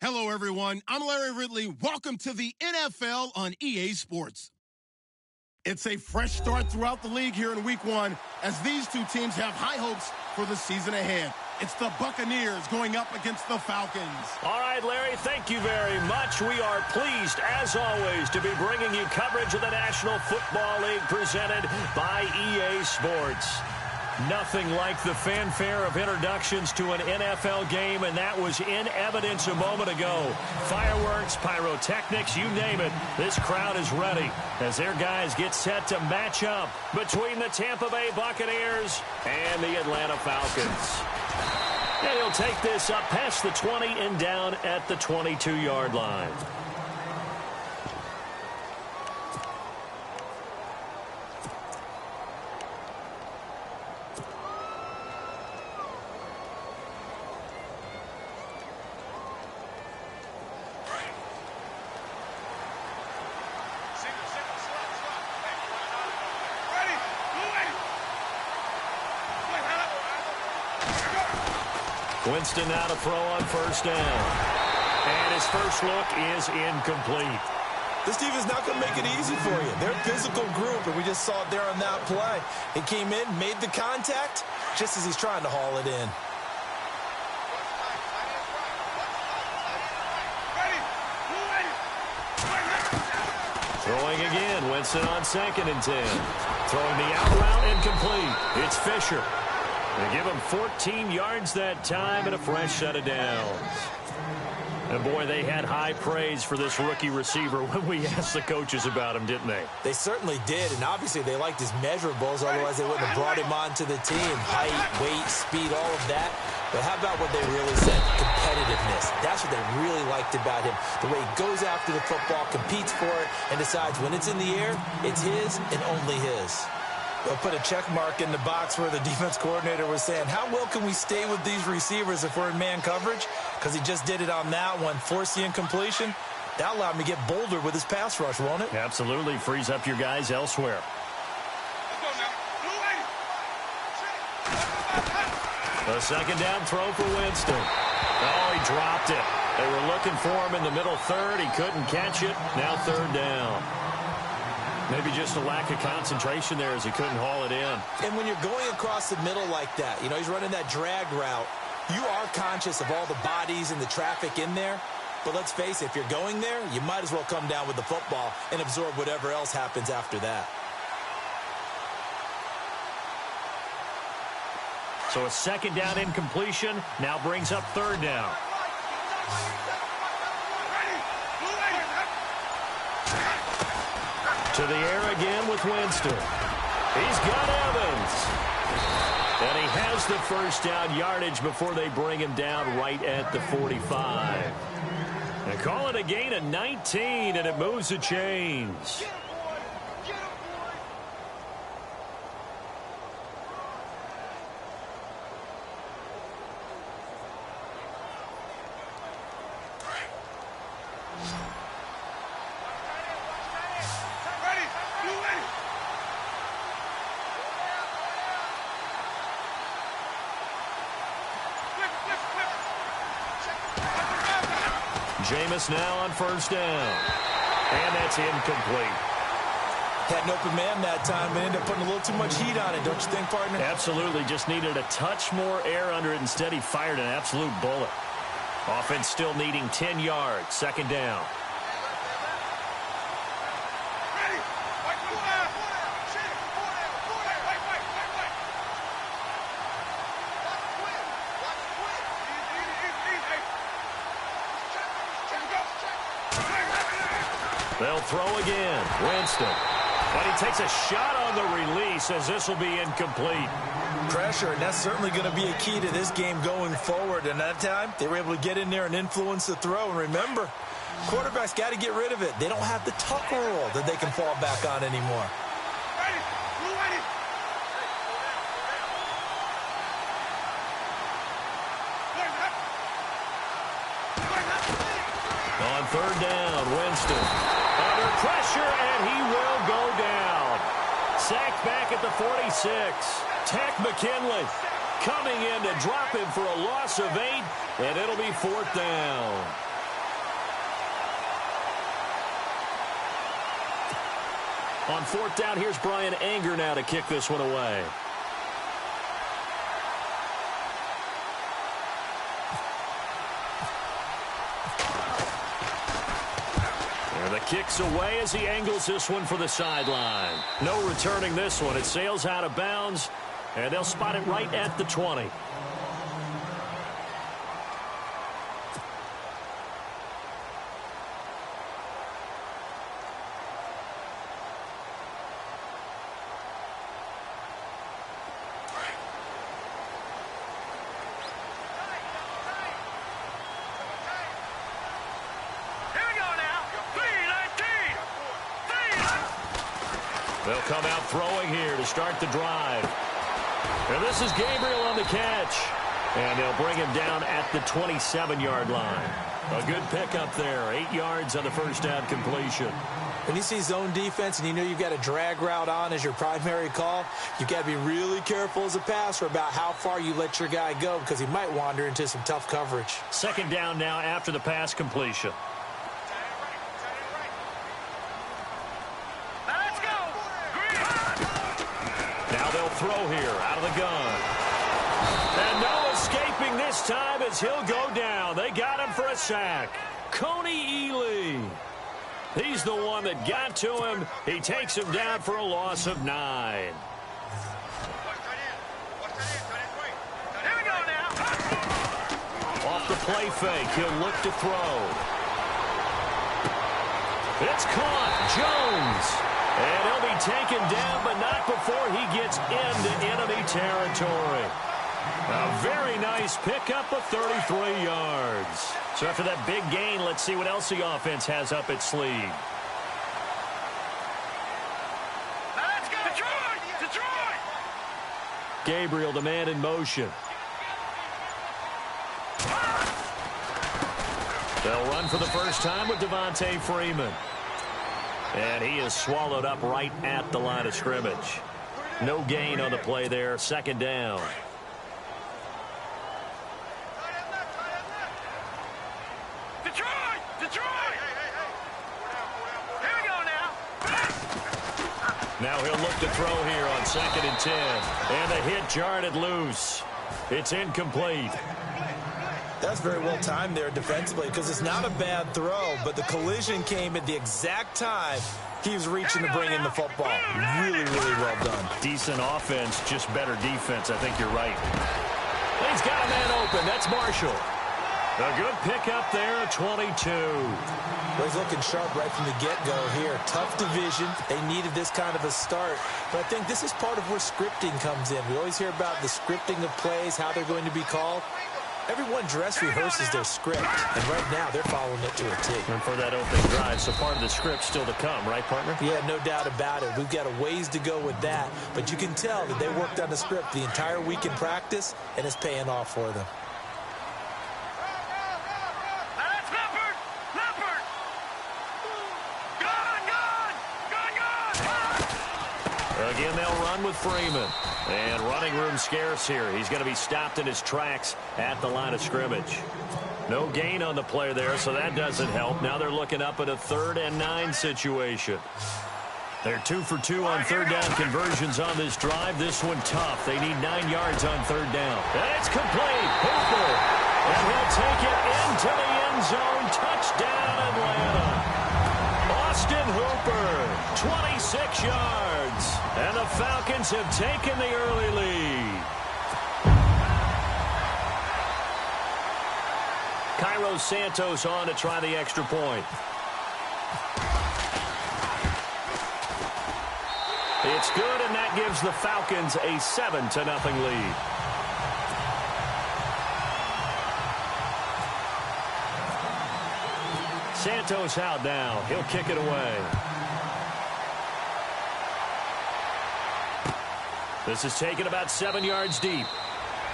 Hello, everyone. I'm Larry Ridley. Welcome to the NFL on EA Sports. It's a fresh start throughout the league here in Week 1 as these two teams have high hopes for the season ahead. It's the Buccaneers going up against the Falcons. All right, Larry, thank you very much. We are pleased, as always, to be bringing you coverage of the National Football League presented by EA Sports. Nothing like the fanfare of introductions to an NFL game, and that was in evidence a moment ago. Fireworks, pyrotechnics, you name it. This crowd is ready as their guys get set to match up between the Tampa Bay Buccaneers and the Atlanta Falcons. And he'll take this up past the 20 and down at the 22-yard line. Winston now to throw on first down. And his first look is incomplete. This defense is not going to make it easy for you. They're a physical group, and we just saw it there on that play. He came in, made the contact, just as he's trying to haul it in. Throwing again, Winston on 2nd and 10. Throwing the out route incomplete. It's Fisher. They give him 14 yards that time and a fresh set of downs. And, boy, they had high praise for this rookie receiver when we asked the coaches about him, didn't they? They certainly did, and obviously they liked his measurables, otherwise they wouldn't have brought him onto the team. Height, weight, speed, all of that. But how about what they really said? Competitiveness. That's what they really liked about him. The way he goes after the football, competes for it, and decides when it's in the air, it's his and only his. They'll put a check mark in the box where the defense coordinator was saying, how well can we stay with these receivers if we're in man coverage? Because he just did it on that one, forced the incompletion. That allowed him to get bolder with his pass rush, won't it? Absolutely. Frees up your guys elsewhere. A second down throw for Winston. Oh, he dropped it. They were looking for him in the middle third. He couldn't catch it. Now 3rd down. Maybe just a lack of concentration there as he couldn't haul it in. And when you're going across the middle like that, you know, he's running that drag route, you are conscious of all the bodies and the traffic in there. But let's face it, if you're going there, you might as well come down with the football and absorb whatever else happens after that. So a second down incompletion now brings up 3rd down. To the air again with Winston. He's got Evans. And he has the first down yardage before they bring him down right at the 45. They call it a gain of 19, and it moves the chains. Jameis now on first down. And that's incomplete. Had an open man that time and ended up putting a little too much heat on it, don't you think, partner? Absolutely. Just needed a touch more air under it. Instead, he fired an absolute bullet. Offense still needing 10 yards. 2nd down. They'll throw again. Winston. And he takes a shot on the release as this will be incomplete. Pressure, and that's certainly going to be a key to this game going forward. And that time, they were able to get in there and influence the throw. And remember, quarterbacks got to get rid of it. They don't have the tuck rule that they can fall back on anymore. On 3rd down, Winston. Under pressure, and he will go down. Sacked back at the 46. Tech McKinley coming in to drop him for a loss of 8, and it'll be 4th down. On fourth down, here's Brian Anger now to kick this one away. And the kick's away as he angles this one for the sideline. No returning this one. It sails out of bounds, and they'll spot it right at the 20. They'll come out throwing here to start the drive. And this is Gabriel on the catch. And they'll bring him down at the 27-yard line. A good pickup there. 8 yards on the first down completion. When you see zone defense and you know you've got a drag route on as your primary call, you've got to be really careful as a passer about how far you let your guy go because he might wander into some tough coverage. Second down now after the pass completion. Now they'll throw here out of the gun. And no escaping this time as he'll go down. They got him for a sack. Coney Ely. He's the one that got to him. He takes him down for a loss of 9. Off the play fake, he'll look to throw. It's caught. Jones. And he'll be taken down, but not before he gets into enemy territory. A very nice pickup of 33 yards. So after that big gain, let's see what else the offense has up its sleeve. Let's go! Detroit! Detroit! Gabriel, the man in motion. They'll run for the first time with Devontae Freeman. And he is swallowed up right at the line of scrimmage. No gain on the play there. Second down. Detroit! Detroit! Here we go now. Now he'll look to throw here on 2nd and 10. And the hit jarred it loose. It's incomplete. That's very well timed there defensively because it's not a bad throw, but the collision came at the exact time he was reaching to bring in the football. Really, really well done. Decent offense, just better defense. I think you're right. He's got a man open. That's Marshall. A good pickup there, 22. Well, he's looking sharp right from the get-go here. Tough division. They needed this kind of a start. But I think this is part of where scripting comes in. We always hear about the scripting of plays, how they're going to be called. Everyone dress rehearses their script, and right now they're following it to a T. And for that opening drive, so part of the script still to come, right, partner? Yeah, no doubt about it. We've got a ways to go with that, but you can tell that they worked on the script the entire week in practice, and it's paying off for them. That's Leopard! Leopard! Gone! Again, they'll run with Freeman. And running room scarce here. He's going to be stopped in his tracks at the line of scrimmage. No gain on the play there, so that doesn't help. Now they're looking up at a 3rd and 9 situation. They're 2 for 2 on third down conversions on this drive. This one tough. They need 9 yards on third down. And it's complete. Hooper. And he'll take it into the end zone. Touchdown, Atlanta. Austin Hooper, 26 yards. And the Falcons have taken the early lead. Cairo Santos on to try the extra point. It's good, and that gives the Falcons a 7-0 lead. Santos out now. He'll kick it away. This is taken about 7 yards deep.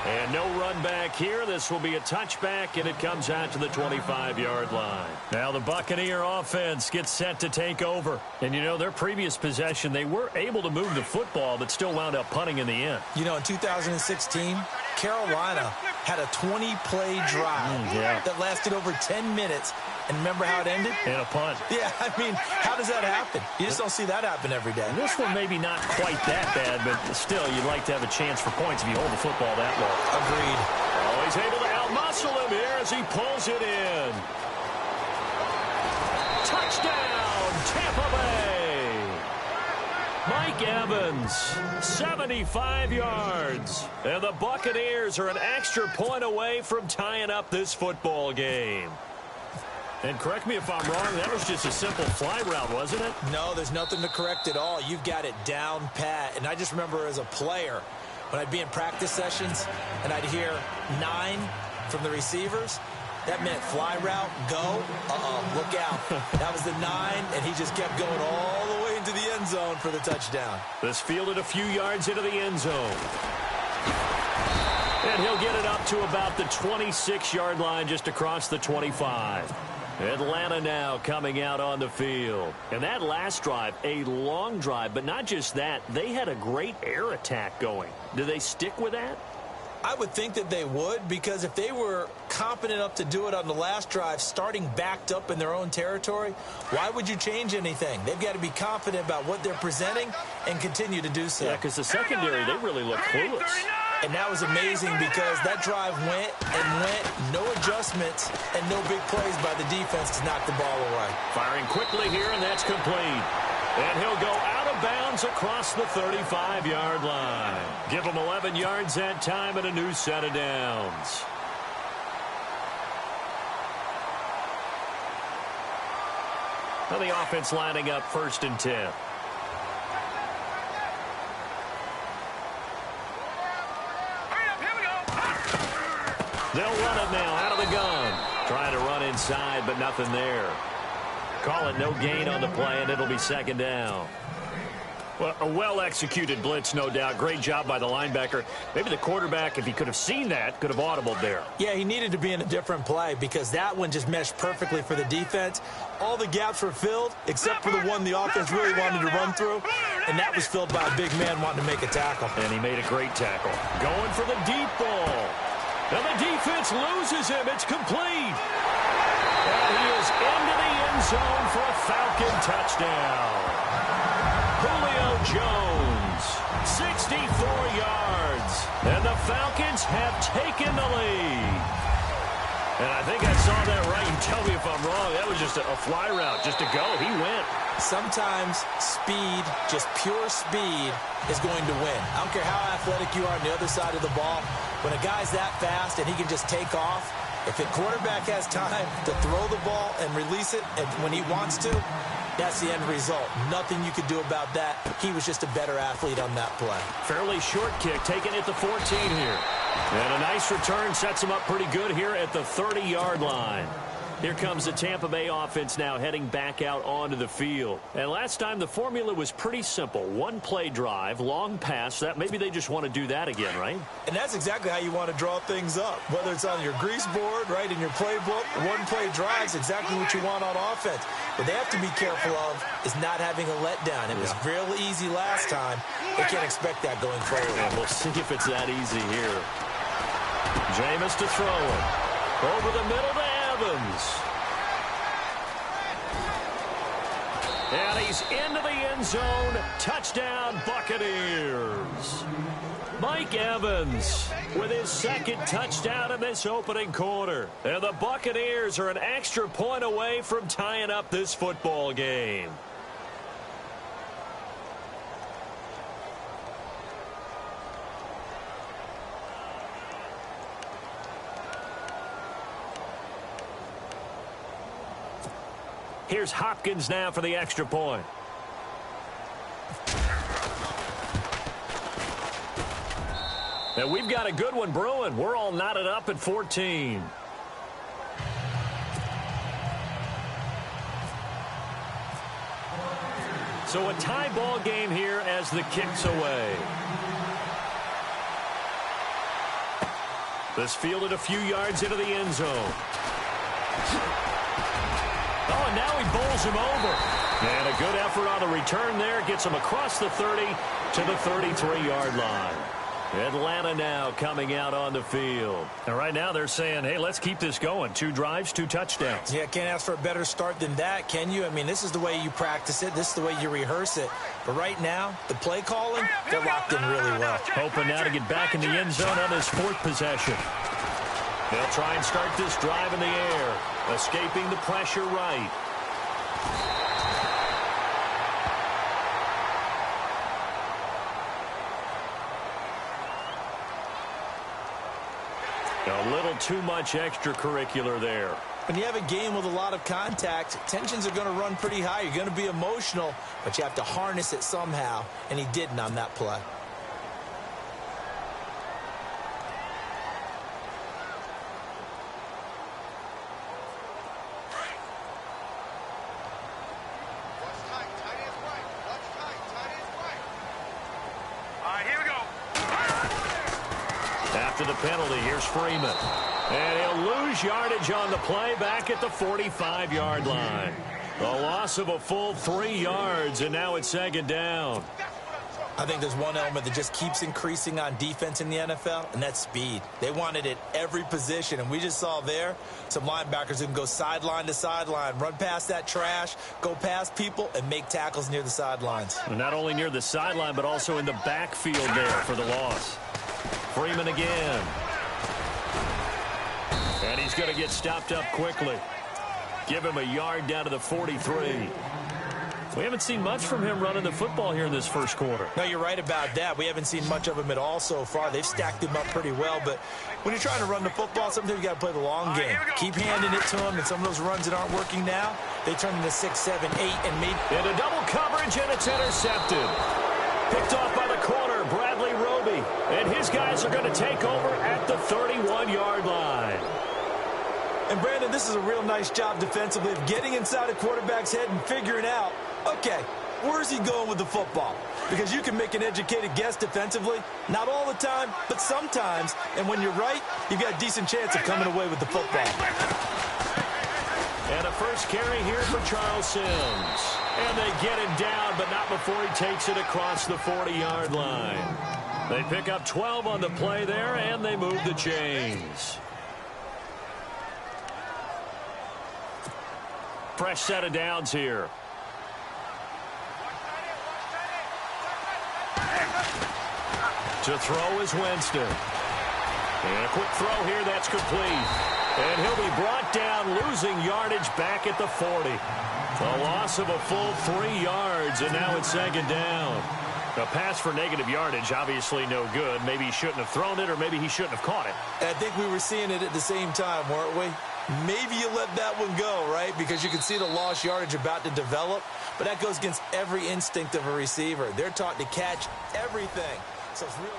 And no run back here. This will be a touchback, and it comes out to the 25-yard line. Now the Buccaneer offense gets set to take over. And, you know, their previous possession, they were able to move the football, but still wound up punting in the end. You know, in 2016, Carolina had a 20-play drive that lasted over 10 minutes. And remember how it ended? And a punt. Yeah, I mean, how does that happen? You just don't see that happen every day. And this one maybe not quite that bad, but still, you'd like to have a chance for points if you hold the football that long. Agreed. Oh, he's able to outmuscle him here as he pulls it in. Touchdown, Tampa Bay. Mike Evans, 75 yards. And the Buccaneers are an extra point away from tying up this football game. And correct me if I'm wrong, that was just a simple fly route, wasn't it? No, there's nothing to correct at all. You've got it down pat. And I just remember as a player, when I'd be in practice sessions and I'd hear 9 from the receivers, that meant fly route, go, look out. That was the 9, and he just kept going all the way into the end zone for the touchdown. This fielded a few yards into the end zone. And he'll get it up to about the 26-yard line just across the 25. Atlanta now coming out on the field. And that last drive, a long drive, but not just that. They had a great air attack going. Do they stick with that? I would think that they would, because if they were competent enough to do it on the last drive, starting backed up in their own territory, why would you change anything? They've got to be confident about what they're presenting and continue to do so. Yeah, because the secondary, they really look clueless. And that was amazing because that drive went and went, no adjustments, and no big plays by the defense to knock the ball away. Firing quickly here, and that's complete. And he'll go out of bounds across the 35-yard line. Give him 11 yards that time and a new set of downs. Now the offense lining up 1st and 10. They'll run it now out of the gun. Trying to run inside, but nothing there. Call it no gain on the play, and it'll be 2nd down. Well, a well-executed blitz, no doubt. Great job by the linebacker. Maybe the quarterback, if he could have seen that, could have audibled there. Yeah, he needed to be in a different play because that one just meshed perfectly for the defense. All the gaps were filled except for the one the offense really wanted to run through, and that was filled by a big man wanting to make a tackle. And he made a great tackle. Going for the deep ball. And the defense loses him. It's complete. And he is into the end zone for a Falcon touchdown. Julio Jones, 64 yards. And the Falcons have taken the lead. And I think I saw that right. You tell me if I'm wrong. That was just a fly route, just to go. He went. Sometimes speed, just pure speed, is going to win. I don't care how athletic you are on the other side of the ball. When a guy's that fast and he can just take off, if the quarterback has time to throw the ball and release it when he wants to, that's the end result. Nothing you could do about that. He was just a better athlete on that play. Fairly short kick, taken at the 14 here. And a nice return sets him up pretty good here at the 30-yard line. Here comes the Tampa Bay offense now heading back out onto the field. And last time the formula was pretty simple. One play drive, long pass. That maybe they just want to do that again, right? And that's exactly how you want to draw things up. Whether it's on your grease board, right, in your playbook, one play drive is exactly what you want on offense. What they have to be careful of is not having a letdown. It was real easy last time. They can't expect that going forward. And we'll see if it's that easy here. Jameis to throw it. Over the middle to Evans. And he's into the end zone. Touchdown, Buccaneers. Mike Evans with his 2nd touchdown in this opening quarter. And the Buccaneers are an extra point away from tying up this football game. Here's Hopkins now for the extra point. And we've got a good one brewing. We're all knotted up at 14. So a tie ball game here as the kick's away. This fielded a few yards into the end zone. Oh, and now he bowls him over. And a good effort on the return there. Gets him across the 30 to the 33-yard line. Atlanta now coming out on the field. And right now they're saying, hey, let's keep this going. 2 drives, 2 touchdowns. Yeah, can't ask for a better start than that, can you? I mean, this is the way you practice it. This is the way you rehearse it. But right now, the play calling, they're locked in really well. Hoping now to get back in the end zone on his 4th possession. They'll try and start this drive in the air, escaping the pressure right. A little too much extracurricular there. When you have a game with a lot of contact, tensions are going to run pretty high. You're going to be emotional, but you have to harness it somehow, and he didn't on that play. After the penalty, here's Freeman. And he'll lose yardage on the play back at the 45-yard line. A loss of a full 3 yards, and now it's 2nd down. I think there's one element that just keeps increasing on defense in the NFL, and that's speed. They want it at every position, and we just saw there some linebackers who can go sideline to sideline, run past that trash, go past people, and make tackles near the sidelines. And not only near the sideline, but also in the backfield there for the loss. Freeman again. And he's going to get stopped up quickly. Give him a yard down to the 43. We haven't seen much from him running the football here in this first quarter. No, you're right about that. We haven't seen much of him at all so far. They've stacked him up pretty well, but when you're trying to run the football, sometimes you got to play the long game. Keep handing it to him, and some of those runs that aren't working now, they turn into 6, 7, 8, and maybe... Into double coverage, and it's intercepted. Picked off by the corner, Bradley Roby. And his guys are going to take over at the 31-yard line. And, Brandon, this is a real nice job defensively of getting inside a quarterback's head and figuring out, okay, where's he going with the football? Because you can make an educated guess defensively. Not all the time, but sometimes. And when you're right, you've got a decent chance of coming away with the football. And a first carry here for Charles Sims. And they get him down, but not before he takes it across the 40-yard line. They pick up 12 on the play there, and they move the chains. Fresh set of downs here. To throw is Winston. And a quick throw here, that's complete. And he'll be brought down, losing yardage back at the 40. A loss of a full 3 yards, and now it's 2nd down. A pass for negative yardage, obviously no good. Maybe he shouldn't have thrown it, or maybe he shouldn't have caught it. I think we were seeing it at the same time, weren't we? Maybe you let that one go, right? Because you can see the lost yardage about to develop. But that goes against every instinct of a receiver. They're taught to catch everything. So it's really...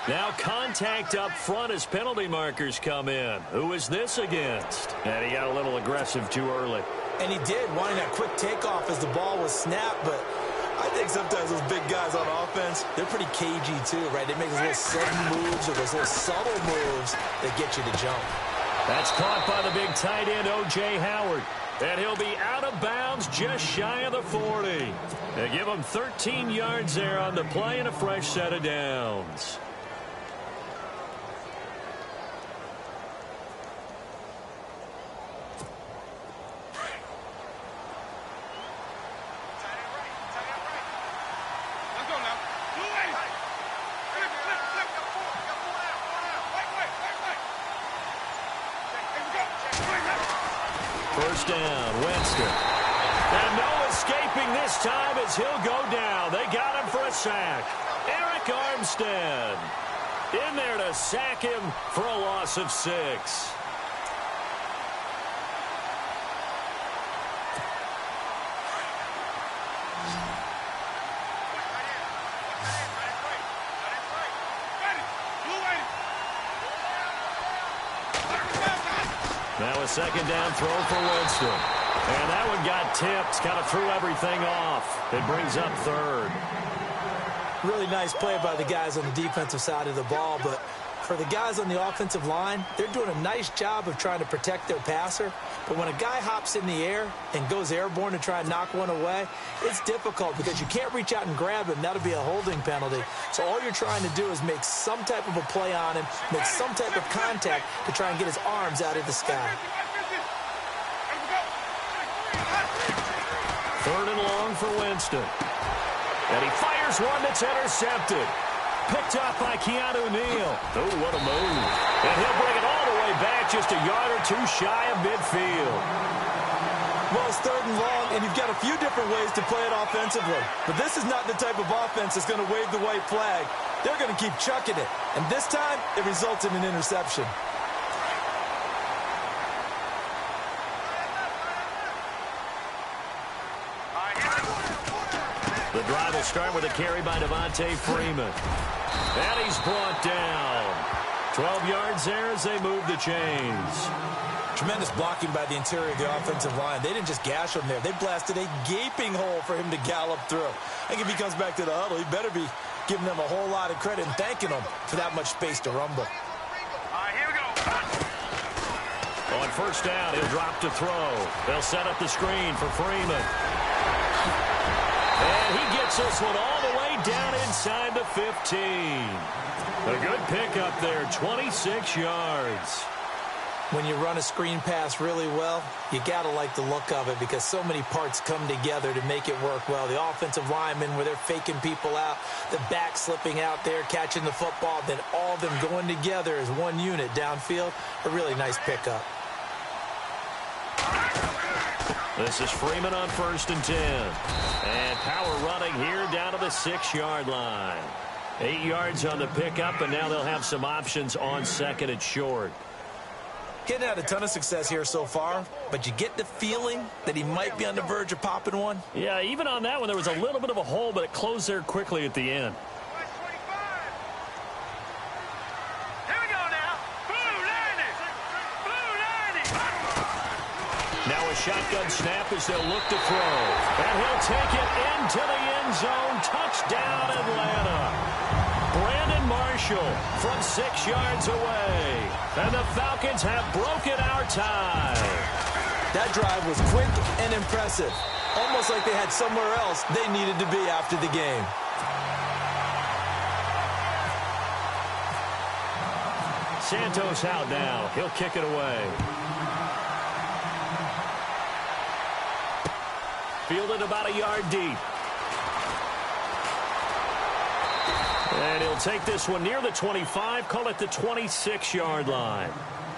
Now contact up front as penalty markers come in. Who is this against? And he got a little aggressive too early. And he did, wanting that quick takeoff as the ball was snapped. But I think sometimes those big guys on offense, they're pretty cagey too, right? They make those little sudden moves or those little subtle moves that get you to jump. That's caught by the big tight end, O.J. Howard. And he'll be out of bounds just shy of the 40. They give him 13 yards there on the play and a fresh set of downs. First down, Winston. And no escaping this time as he'll go down. They got him for a sack. Eric Armstead in there to sack him for a loss of 6. Now a 2nd down throw for Winston. And that one got tipped, kind of threw everything off. It brings up 3rd. Really nice play by the guys on the defensive side of the ball, but For the guys on the offensive line, they're doing a nice job of trying to protect their passer. But when a guy hops in the air and goes airborne to try and knock one away, it's difficult because you can't reach out and grab him. That'll be a holding penalty. So all you're trying to do is make some type of a play on him, make some type of contact to try and get his arms out of the sky. 3rd and long for Winston. And he fires one that's intercepted. Picked up by Keanu Neal. Oh, what a move. And he'll bring it all the way back just a yard or two shy of midfield. Well, it's 3rd and long, and you've got a few different ways to play it offensively. But this is not the type of offense that's going to wave the white flag. They're going to keep chucking it. And this time, it results in an interception. The drive will start with a carry by Devontae Freeman. And he's brought down. 12 yards there as they move the chains. Tremendous blocking by the interior of the offensive line. They didn't just gash him there. They blasted a gaping hole for him to gallop through. I think if he comes back to the huddle, he better be giving them a whole lot of credit and thanking them for that much space to rumble. Here we go. On 1st down, he'll drop to throw. They'll set up the screen for Freeman. And he gets this one all the way down inside the 15. A good pickup there, 26 yards. When you run a screen pass really well, you got to like the look of it because so many parts come together to make it work well. The offensive linemen, where they're faking people out, the back slipping out there, catching the football, then all of them going together as one unit downfield. A really nice pickup. This is Freeman on 1st and 10. And power running here down to the 6-yard line. 8 yards on the pickup, and now they'll have some options on 2nd and short. He hadn't had a ton of success here so far, but you get the feeling that he might be on the verge of popping one. Yeah, even on that one, there was a little bit of a hole, but it closed there quickly at the end. Here we go now. Blue 90. Blue 90. Now a shotgun snap as they'll look to throw. And he'll take it into the end zone. Touchdown, Atlanta. Brandon Marshall from 6 yards away. And the Falcons have broken our tie. That drive was quick and impressive. Almost like they had somewhere else they needed to be after the game. Santos out now. He'll kick it away. Fielded about a yard deep. And he'll take this one near the 25, call it the 26-yard line.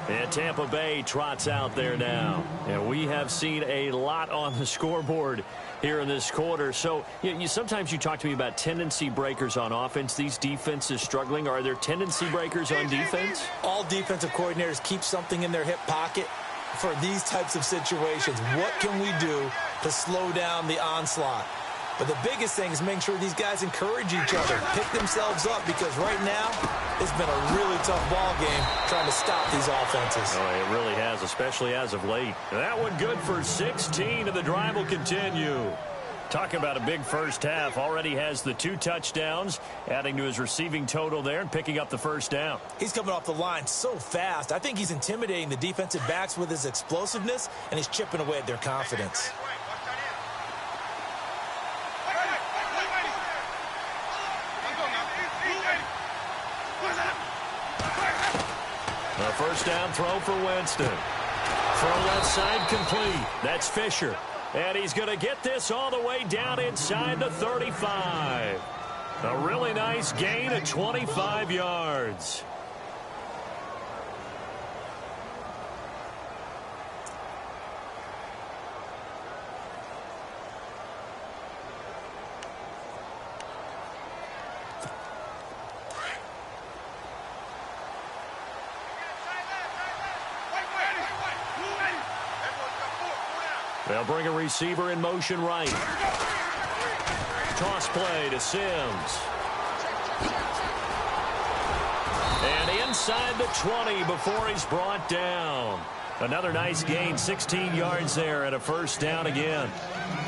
And Tampa Bay trots out there now. And we have seen a lot on the scoreboard here in this quarter. So sometimes you talk to me about tendency breakers on offense. These defenses struggling. Are there tendency breakers on defense? All defensive coordinators keep something in their hip pocket for these types of situations. What can we do to slow down the onslaught? But the biggest thing is making sure these guys encourage each other, pick themselves up, because right now it's been a really tough ball game trying to stop these offenses. Oh, it really has, especially as of late. That one good for 16, and the drive will continue. Talk about a big first half. Already has the 2 touchdowns, adding to his receiving total there and picking up the 1st down. He's coming off the line so fast. I think he's intimidating the defensive backs with his explosiveness, and he's chipping away at their confidence. A 1st down throw for Winston. Throw left side complete. That's Fisher. And he's going to get this all the way down inside the 35. A really nice gain of 25 yards. They'll bring a receiver in motion right. Toss play to Sims. And inside the 20 before he's brought down. Another nice gain, 16 yards there and a first down again.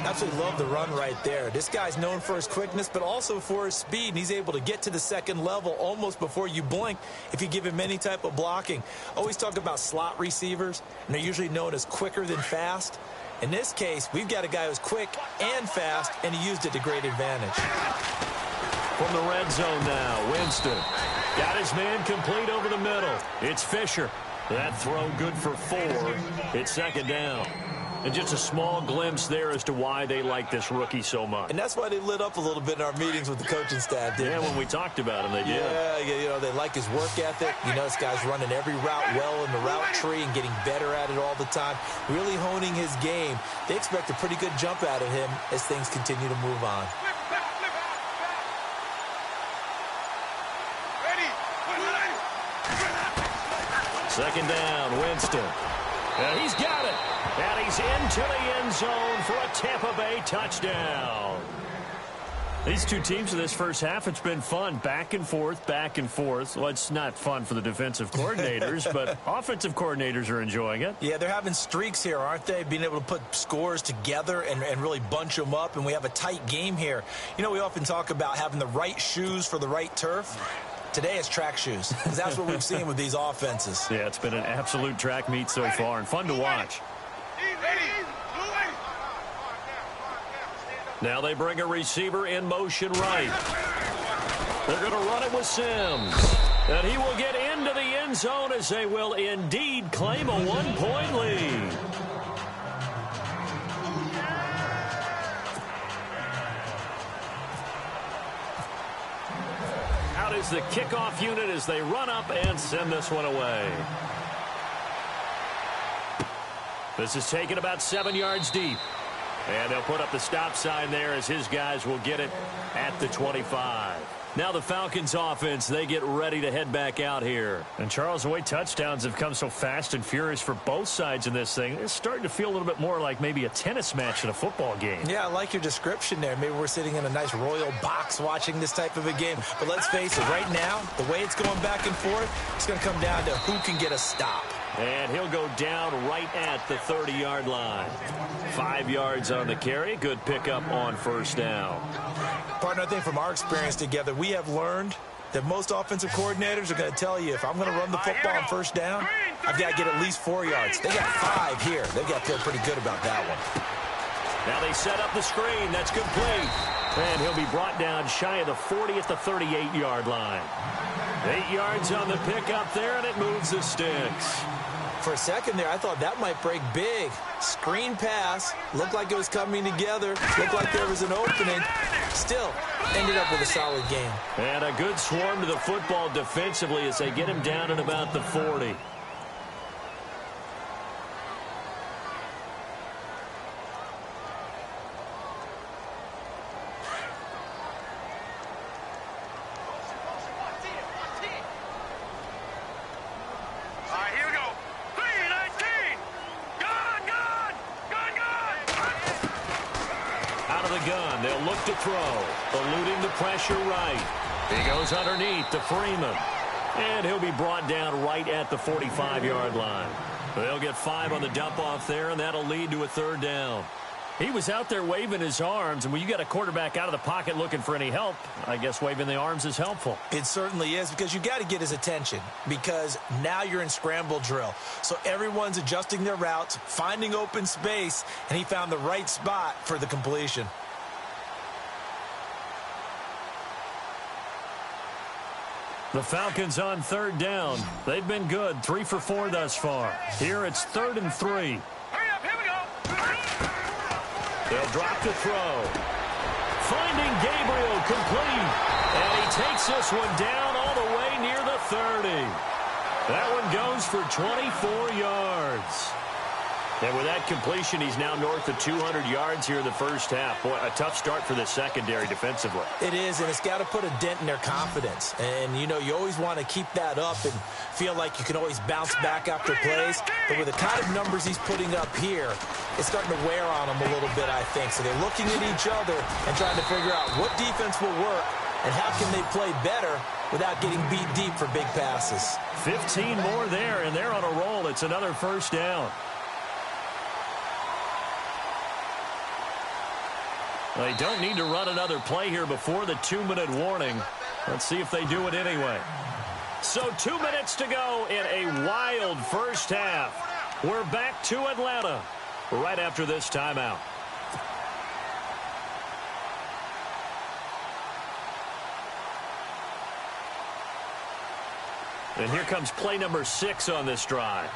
Absolutely love the run right there. This guy's known for his quickness, but also for his speed. And he's able to get to the second level almost before you blink if you give him any type of blocking. Always talk about slot receivers, and they're usually known as quicker than fast. In this case, we've got a guy who's quick and fast, and he used it to great advantage. From the red zone now, Winston. Got his man complete over the middle. It's Fisher. That throw good for 4. It's second down. And just a small glimpse there as to why they like this rookie so much. And that's why they lit up a little bit in our meetings with the coaching staff, didn't they? When we talked about him, they did. Yeah, you know, they like his work ethic. You know, this guy's running every route well in the route tree and getting better at it all the time, really honing his game. They expect a pretty good jump out of him as things continue to move on. Second down, Winston. And he's got it. And he's into the end zone for a Tampa Bay touchdown. These two teams in this first half, it's been fun. Back and forth, back and forth. Well, it's not fun for the defensive coordinators, but offensive coordinators are enjoying it. Yeah, they're having streaks here, aren't they? Being able to put scores together and really bunch them up, and we have a tight game here. You know, we often talk about having the right shoes for the right turf. Today it's track shoes, because that's what we've seen with these offenses. Yeah, it's been an absolute track meet so far, and fun to watch. Now they bring a receiver in motion right. They're going to run it with Sims. And he will get into the end zone as they will indeed claim a 1-point lead. Out is the kickoff unit as they run up and send this one away. This is taken about 7 yards deep. And they'll put up the stop sign there as his guys will get it at the 25. Now the Falcons offense, they get ready to head back out here. And Charles, the way touchdowns have come so fast and furious for both sides in this thing, it's starting to feel a little bit more like maybe a tennis match in a football game. Yeah, I like your description there. Maybe we're sitting in a nice royal box watching this type of a game. But let's face it, right now, the way it's going back and forth, it's going to come down to who can get a stop. And he'll go down right at the 30-yard line. 5 yards on the carry. Good pickup on first down. Partner, I think from our experience together, we have learned that most offensive coordinators are going to tell you, if I'm going to run the football on first down, I've got to get at least 4 yards. They got 5 here. They've got to feel pretty good about that one. Now they set up the screen. That's complete. And he'll be brought down shy of the 40 at the 38-yard line. 8 yards on the pickup there, and it moves the sticks. For a second there, I thought that might break big. Screen pass. Looked like it was coming together. Looked like there was an opening. Still, ended up with a solid game. And a good swarm to the football defensively as they get him down at about the 40. To throw, eluding the pressure right. He goes underneath to Freeman. And he'll be brought down right at the 45-yard line. They'll get 5 on the dump-off there, and that'll lead to a third down. He was out there waving his arms, and when you got a quarterback out of the pocket looking for any help, I guess waving the arms is helpful. It certainly is, because you got to get his attention, because now you're in scramble drill. So everyone's adjusting their routes, finding open space, and he found the right spot for the completion. The Falcons on third down. They've been good, 3 for 4 thus far. Here it's 3rd and 3. Hurry up, here we go. They'll drop to throw. Finding Gabriel complete. And he takes this one down all the way near the 30. That one goes for 24 yards. And with that completion, he's now north of 200 yards here in the first half. Boy, a tough start for the secondary defensively. It is, and it's got to put a dent in their confidence. And, you know, you always want to keep that up and feel like you can always bounce back after plays. But with the kind of numbers he's putting up here, it's starting to wear on them a little bit, I think. So they're looking at each other and trying to figure out what defense will work and how can they play better without getting beat deep for big passes. 15 more there, and they're on a roll. It's another first down. They don't need to run another play here before the 2-minute warning. Let's see if they do it anyway. So 2 minutes to go in a wild first half. We're back to Atlanta right after this timeout. And here comes play number 6 on this drive.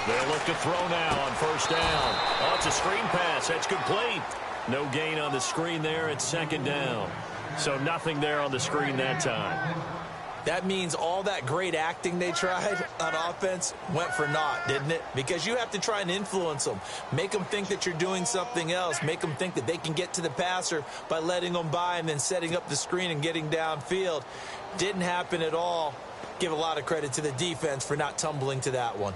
They'll look to throw now on first down. Oh, it's a screen pass. That's complete. No gain on the screen there. It's second down. So nothing there on the screen that time. That means all that great acting they tried on offense went for naught, didn't it? Because you have to try and influence them. Make them think that you're doing something else. Make them think that they can get to the passer by letting them by and then setting up the screen and getting downfield. Didn't happen at all. Give a lot of credit to the defense for not tumbling to that one.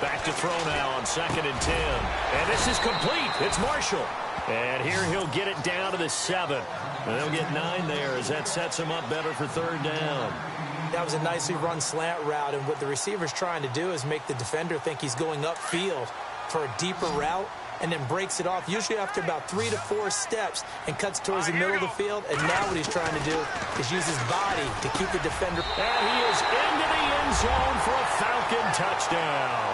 Back to throw now on 2nd and 10. And this is complete. It's Marshall. And here he'll get it down to the 7. And they'll get 9 there as that sets him up better for third down. That was a nicely run slant route, and what the receiver's trying to do is make the defender think he's going upfield for a deeper route and then breaks it off, usually after about 3 to 4 steps, and cuts towards the middle of the field. And now what he's trying to do is use his body to keep the defender. And he is into the end zone for a Falcon touchdown.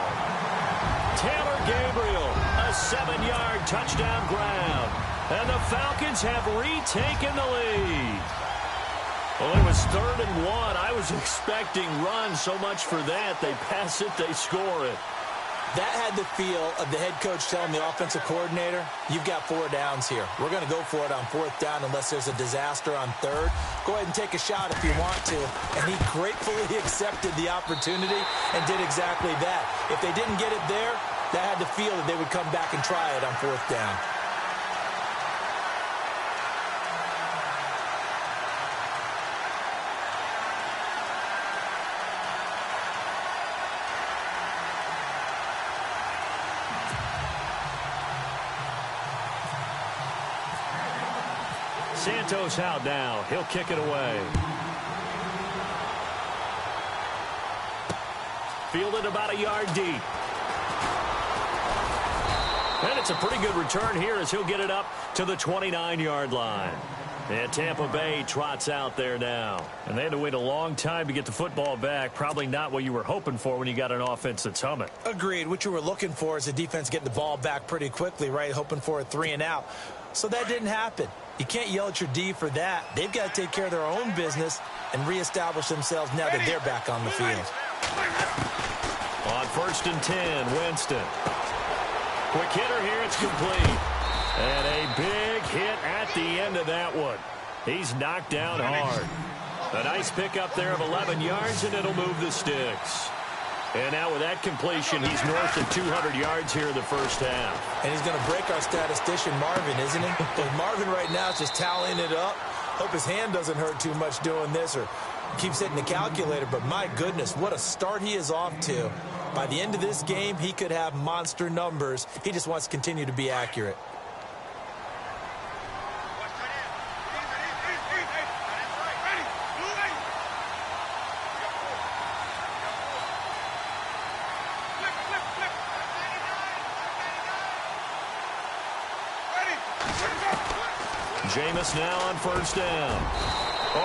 Taylor Gabriel, a 7-yard touchdown grab. And the Falcons have retaken the lead. Well, it was 3rd and 1. I was expecting run, so much for that. They pass it, they score it. That had the feel of the head coach telling the offensive coordinator, you've got 4 downs here. We're going to go for it on 4th down unless there's a disaster on 3rd. Go ahead and take a shot if you want to. And he gratefully accepted the opportunity and did exactly that. If they didn't get it there, that had the feel that they would come back and try it on 4th down. Santos out now. He'll kick it away. Fielded about a yard deep. And it's a pretty good return here as he'll get it up to the 29-yard line. And Tampa Bay trots out there now. And they had to wait a long time to get the football back. Probably not what you were hoping for when you got an offense that's humming. Agreed. What you were looking for is the defense getting the ball back pretty quickly, right? Hoping for a 3-and-out. So that didn't happen. You can't yell at your D for that. They've got to take care of their own business and reestablish themselves now that they're back on the field. On 1st and 10, Winston. Quick hitter here, it's complete. And a big hit at the end of that one. He's knocked down hard. A nice pickup there of 11 yards, and it'll move the sticks. And now with that completion, he's north of 200 yards here in the first half. And he's going to break our statistician, Marvin, isn't he? But Marvin right now is just tallying it up. Hope his hand doesn't hurt too much doing this or keeps hitting the calculator. But my goodness, what a start he is off to. By the end of this game, he could have monster numbers. He just wants to continue to be accurate. Jameis now on 1st down.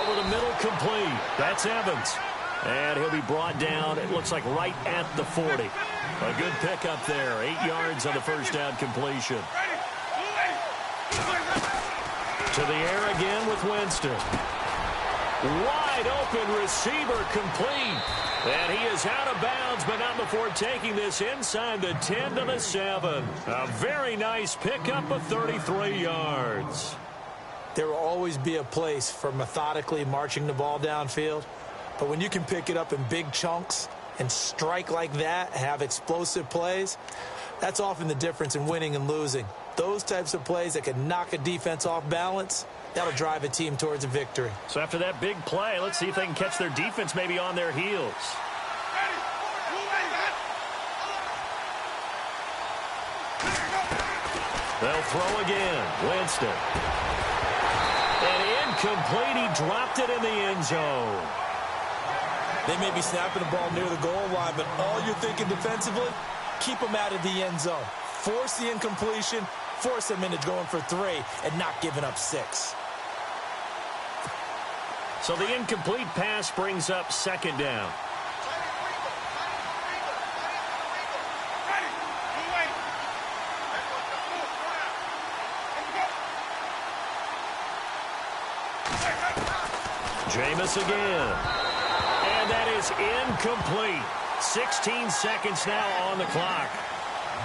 Over the middle, complete. That's Evans. And he'll be brought down, it looks like right at the 40. A good pickup there. 8 yards on the 1st down completion. To the air again with Winston. Wide open receiver complete. And he is out of bounds, but not before taking this inside the 10 to the 7. A very nice pickup of 33 yards. There will always be a place for methodically marching the ball downfield. But when you can pick it up in big chunks and strike like that, have explosive plays, that's often the difference in winning and losing. Those types of plays that can knock a defense off balance, that'll drive a team towards a victory. So after that big play, let's see if they can catch their defense maybe on their heels. They'll throw again. Winston. And incomplete. He dropped it in the end zone. They may be snapping the ball near the goal line, but all you're thinking defensively, keep them out of the end zone. Force the incompletion, force them into going for 3, and not giving up 6. So the incomplete pass brings up second down. Jameis again. And that is incomplete. 16 seconds now on the clock.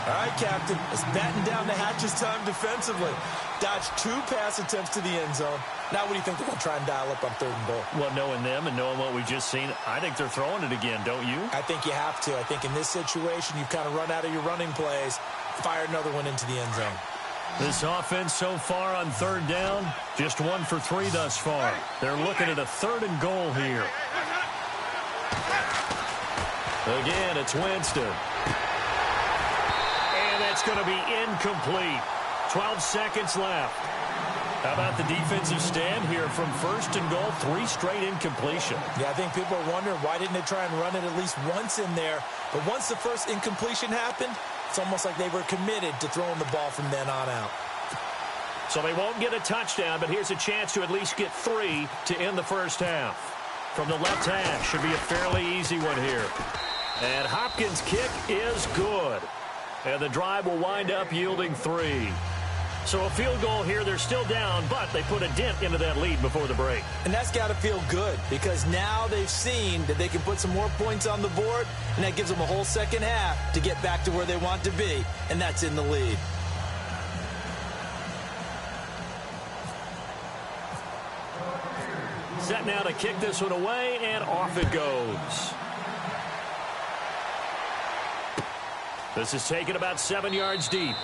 All right, Captain. It's batten down the hatches time defensively. Dodged 2 pass attempts to the end zone. Now what do you think they're going to try and dial up on 3rd and goal? Well, knowing them and knowing what we just seen, I think they're throwing it again, don't you? I think you have to. I think in this situation, you've kind of run out of your running plays. Fire another one into the end zone. This offense so far on 3rd down, just 1 for 3 thus far. They're looking at a 3rd and goal here. Again, it's Winston. And that's going to be incomplete. 12 seconds left. How about the defensive stand here from 1st and goal, 3 straight incompletion. Yeah, I think people are wondering why didn't they try and run it at least once in there. But once the first incompletion happened, it's almost like they were committed to throwing the ball from then on out. So they won't get a touchdown, but here's a chance to at least get 3 to end the first half. From the left hash, should be a fairly easy one here. And Hopkins' kick is good. And the drive will wind up yielding 3. So a field goal here, they're still down, but they put a dent into that lead before the break. And that's got to feel good because now they've seen that they can put some more points on the board, and that gives them a whole second half to get back to where they want to be, and that's in the lead. Set now to kick this one away, and off it goes. This is taken about 7 yards deep.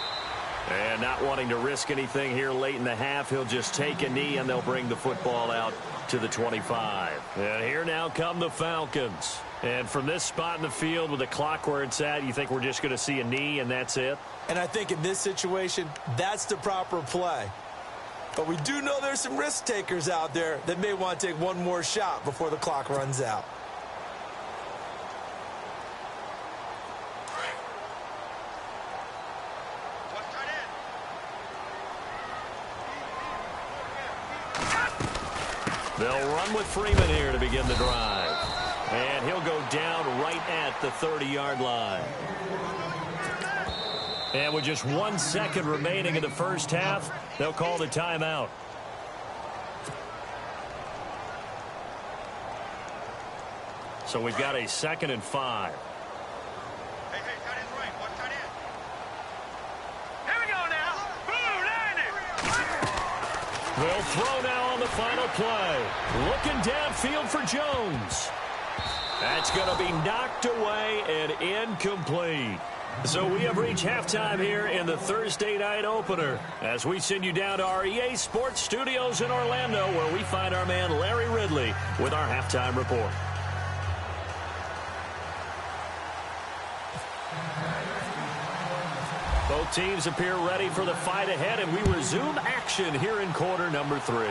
And not wanting to risk anything here late in the half, he'll just take a knee, and they'll bring the football out to the 25. And here now come the Falcons. And from this spot in the field with the clock where it's at, you think we're just going to see a knee and that's it? And I think in this situation, that's the proper play. But we do know there's some risk takers out there that may want to take one more shot before the clock runs out. They'll run with Freeman here to begin the drive. And he'll go down right at the 30-yard line. And with just 1 second remaining in the first half, they'll call the timeout. So we've got a 2nd and 5. Hey, tight end right. Watch tight end. Here we go now. Boom, They'll throw now on the final play. Looking downfield for Jones. That's going to be knocked away and incomplete. So we have reached halftime here in the Thursday night opener as we send you down to our EA Sports Studios in Orlando, where we find our man Larry Ridley with our halftime report. Both teams appear ready for the fight ahead, and we resume action here in quarter number 3.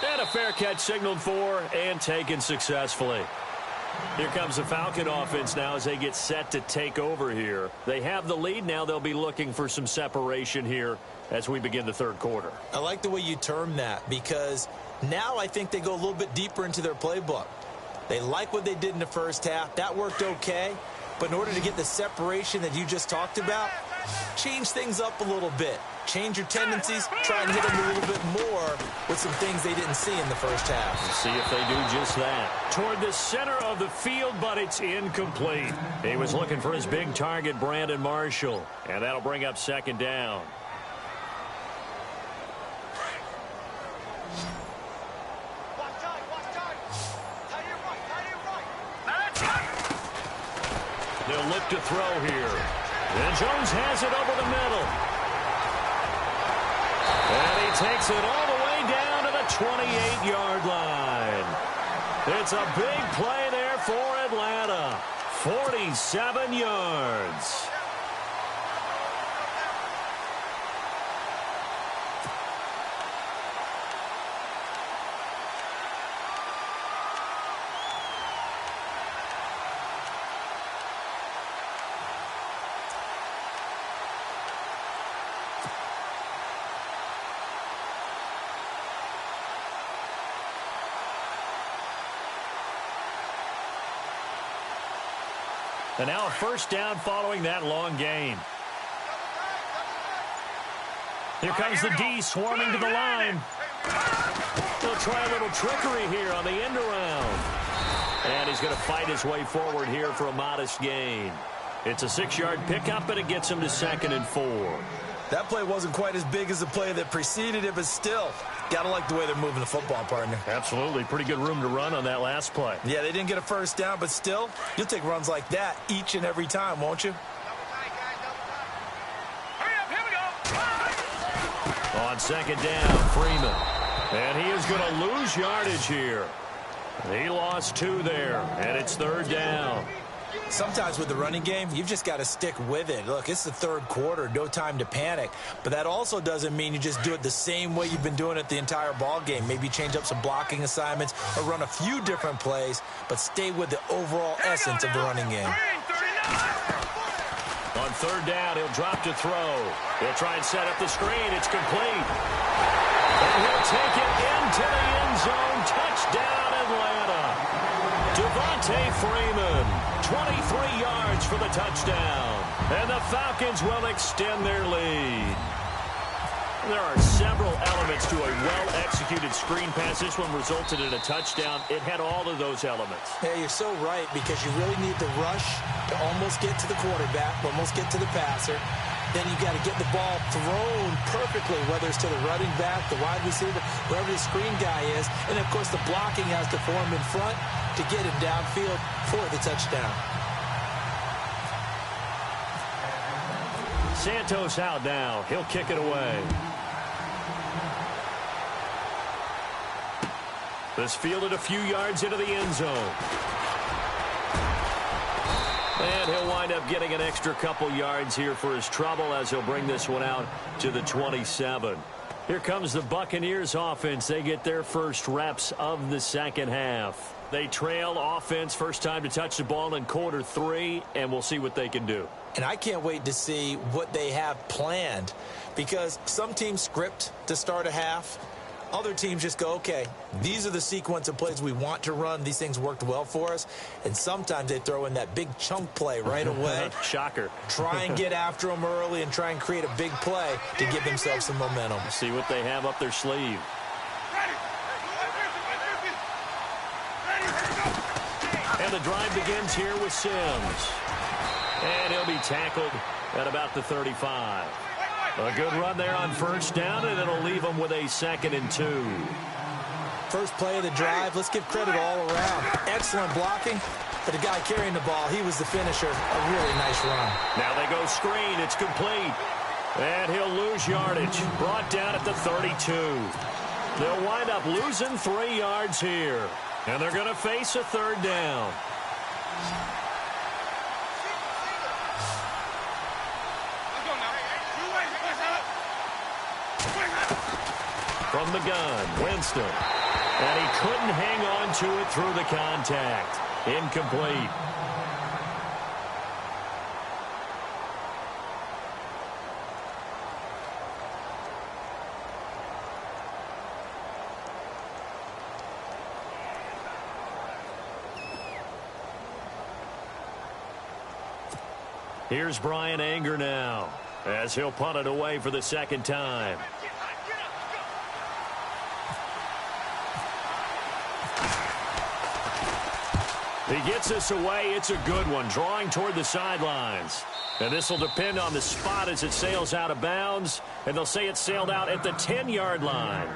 And a fair catch signaled for and taken successfully. Here comes the Falcon offense now as they get set to take over here. They have the lead. Now they'll be looking for some separation here as we begin the third quarter. I like the way you term that because now I think they go a little bit deeper into their playbook. They like what they did in the first half. That worked okay. But in order to get the separation that you just talked about, change things up a little bit. Change your tendencies. Try and hit them a little bit more with some things they didn't see in the first half. We'll see if they do just that. Toward the center of the field, but it's incomplete. He was looking for his big target, Brandon Marshall. And that'll bring up second down. They'll look to throw here. And Jones has it over the middle. And he takes it all the way down to the 28-yard line. It's a big play there for Atlanta. 47 yards. And now a first down following that long gain. Here comes the D swarming to the line. They'll try a little trickery here on the end around. And he's going to fight his way forward here for a modest gain. It's a 6-yard pickup, and it gets him to 2nd and 4. That play wasn't quite as big as the play that preceded it, but still, got to like the way they're moving the football, partner. Absolutely. Pretty good room to run on that last play. Yeah, they didn't get a first down, but still, you'll take runs like that each and every time, won't you? Hurry up, here we go. On 2nd down, Freeman. And he is going to lose yardage here. He lost 2 there, and it's 3rd down. Sometimes with the running game, you've just got to stick with it. Look, it's the 3rd quarter, no time to panic. But that also doesn't mean you just do it the same way you've been doing it the entire ball game. Maybe change up some blocking assignments or run a few different plays, but stay with the overall essence of the running game. On 3rd down, he'll drop to throw. He'll try and set up the screen. It's complete. And he'll take it into the end zone. Touchdown, Atlanta. Devontae Freeman, 23 yards for the touchdown. And the Falcons will extend their lead. There are several elements to a well-executed screen pass. This one resulted in a touchdown. It had all of those elements. Yeah, you're so right, because you really need to rush to almost get to the quarterback, almost get to the passer. Then you've got to get the ball thrown perfectly, whether it's to the running back, the wide receiver, wherever the screen guy is. And, of course, the blocking has to form in front to get him downfield for the touchdown. Santos out now. He'll kick it away. This fielded a few yards into the end zone. And he'll wind up getting an extra couple yards here for his trouble as he'll bring this one out to the 27. Here comes the Buccaneers offense. They get their first reps of the second half. They trail offense, first time to touch the ball in quarter 3, and we'll see what they can do. And I can't wait to see what they have planned, because some teams script to start a half. Other teams just go, okay, these are the sequence of plays we want to run. These things worked well for us. And sometimes they throw in that big chunk play right away. Shocker. Try and get after them early and try and create a big play to give themselves some momentum. See what they have up their sleeve. And the drive begins here with Sims. And he'll be tackled at about the 35. A good run there on first down, and it'll leave them with a 2nd and 2. First play of the drive, let's give credit all around. Excellent blocking, but the guy carrying the ball, he was the finisher. A really nice run. Now they go screen. It's complete. And he'll lose yardage. Brought down at the 32. They'll wind up losing 3 yards here. And they're going to face a 3rd down. From the gun, Winston. And he couldn't hang on to it through the contact. Incomplete. Here's Brian Anger now, as he'll punt it away for the 2nd time. He gets this away. It's a good one, drawing toward the sidelines. And this will depend on the spot as it sails out of bounds. And they'll say it sailed out at the 10-yard line.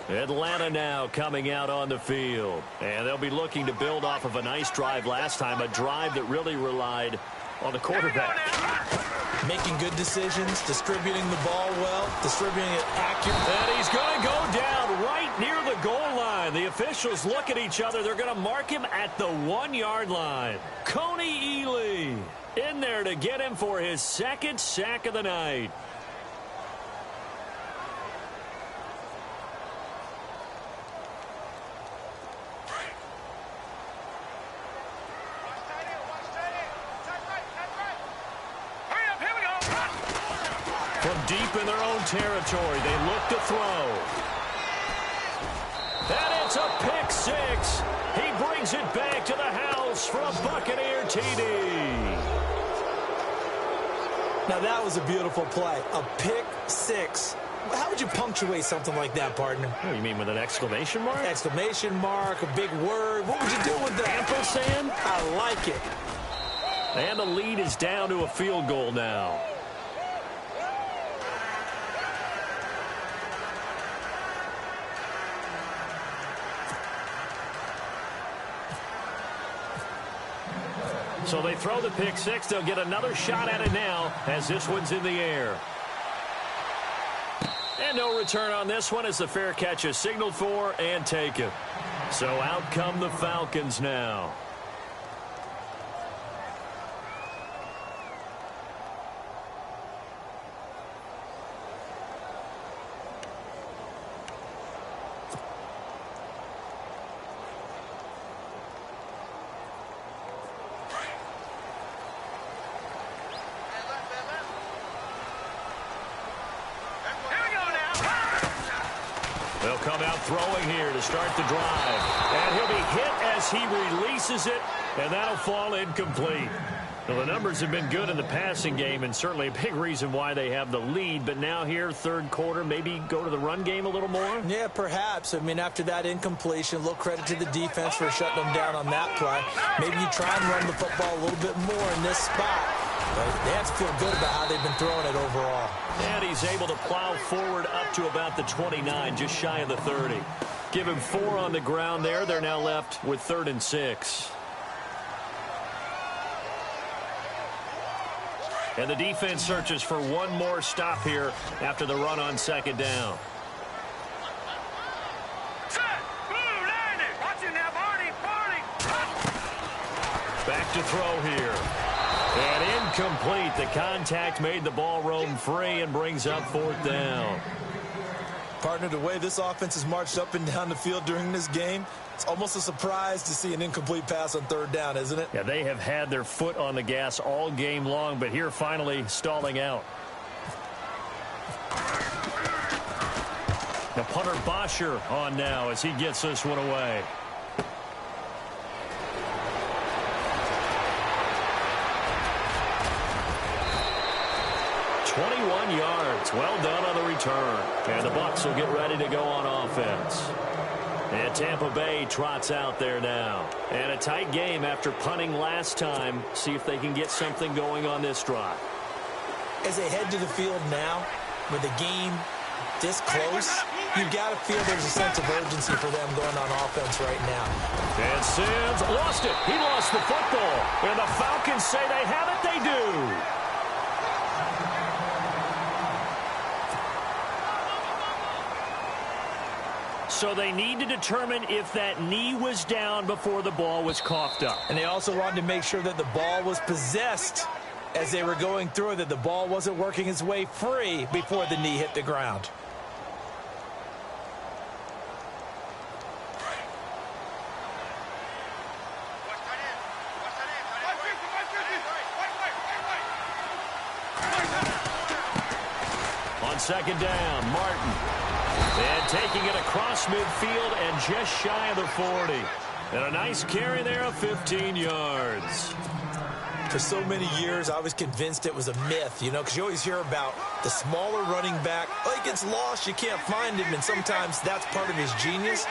Atlanta now coming out on the field. And they'll be looking to build off of a nice drive last time, a drive that really relied on the quarterback. Making good decisions, distributing the ball well, distributing it accurately. And he's going to go down right near the goal line. The officials look at each other. They're going to mark him at the 1-yard line. Coney Ely in there to get him for his second sack of the night. From deep in their own territory, they look to throw. And it's a pick six. He brings it back to the house for a Buccaneer TD. Now, that was a beautiful play. A pick six. How would you punctuate something like that, partner? Oh, you mean with an exclamation mark? Exclamation mark, a big word. What would you do with that? Ampersand? I like it. And the lead is down to a field goal now. So they throw the pick six. They'll get another shot at it now as this one's in the air. And no return on this one as the fair catch is signaled for and taken. So out come the Falcons now. They'll come out throwing here to start the drive. And he'll be hit as he releases it, and that'll fall incomplete. Well, the numbers have been good in the passing game, and certainly a big reason why they have the lead. But now here, third quarter, maybe go to the run game a little more? Yeah, perhaps. I mean, after that incompletion, a little credit to the defense for shutting them down on that play. Maybe you try and run the football a little bit more in this spot. But they have to feel good about how they've been throwing it overall. And he's able to plow forward up to about the 29, just shy of the 30. Give him 4 on the ground there. They're now left with 3rd and 6. And the defense searches for one more stop here after the run on second down. Back to throw here. And incomplete. The contact made the ball roam free and brings up 4th down. Partner, the way this offense has marched up and down the field during this game, it's almost a surprise to see an incomplete pass on 3rd down, isn't it? Yeah, they have had their foot on the gas all game long, but here finally stalling out. The punter Bosher on now as he gets this one away. Yards. Well done on the return. And the Bucs will get ready to go on offense. And Tampa Bay trots out there now. And a tight game after punting last time. See if they can get something going on this drive. As they head to the field now, with the game this close, you've got to feel there's a sense of urgency for them going on offense right now. And Sims lost it. He lost the football. And the Falcons say they have it. They do. So they need to determine if that knee was down before the ball was coughed up. And they also wanted to make sure that the ball was possessed as they were going through, that the ball wasn't working its way free before the knee hit the ground. On second down, Martin. And taking it across midfield and just shy of the 40. And a nice carry there of 15 yards. For so many years, I was convinced it was a myth, you know, because you always hear about the smaller running back. Oh, he gets lost, you can't find him, and sometimes that's part of his genius.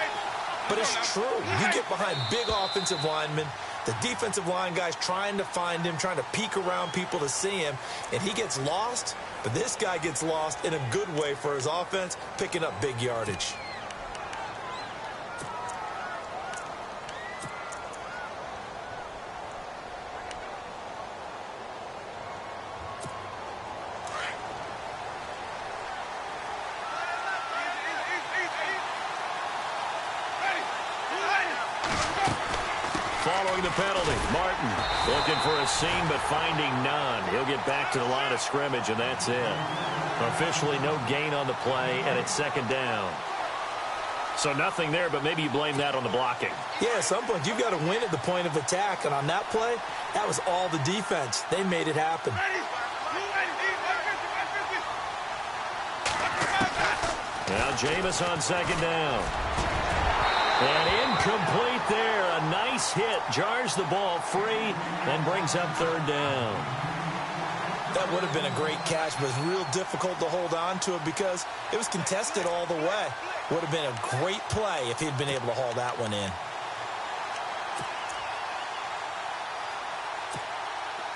But it's true. You get behind big offensive linemen, the defensive line guys trying to find him, trying to peek around people to see him, and he gets lost. But this guy gets lost in a good way for his offense, picking up big yardage. following the penalty. Martin looking for a seam, but finding none. He'll get back to the line of scrimmage, and that's it. Officially no gain on the play, and it's second down. So nothing there, but maybe you blame that on the blocking. Yeah, at some point, you've got to win at the point of attack. And on that play, that was all the defense. They made it happen. Now Jameis on second down. And incomplete there. A nice hit. Jars the ball free and brings up third down. That would have been a great catch, but it's real difficult to hold on to it because it was contested all the way. Would have been a great play if he'd been able to haul that one in.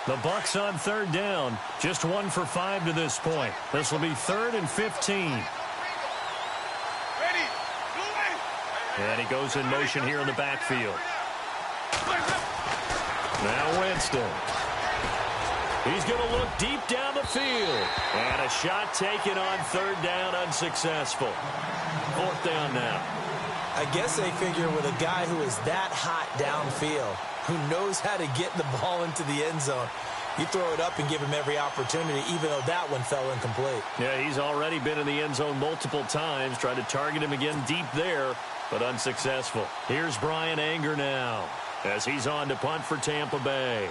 The Bucs on third down. Just 1 for 5 to this point. This will be 3rd and 15. And he goes in motion here in the backfield. Now Winston. He's going to look deep down the field. And a shot taken on third down, unsuccessful. 4th down now. I guess they figure with a guy who is that hot downfield, who knows how to get the ball into the end zone, you throw it up and give him every opportunity, even though that one fell incomplete. Yeah, he's already been in the end zone multiple times. Tried to target him again deep there, but unsuccessful. Here's Brian Anger now as he's on to punt for Tampa Bay.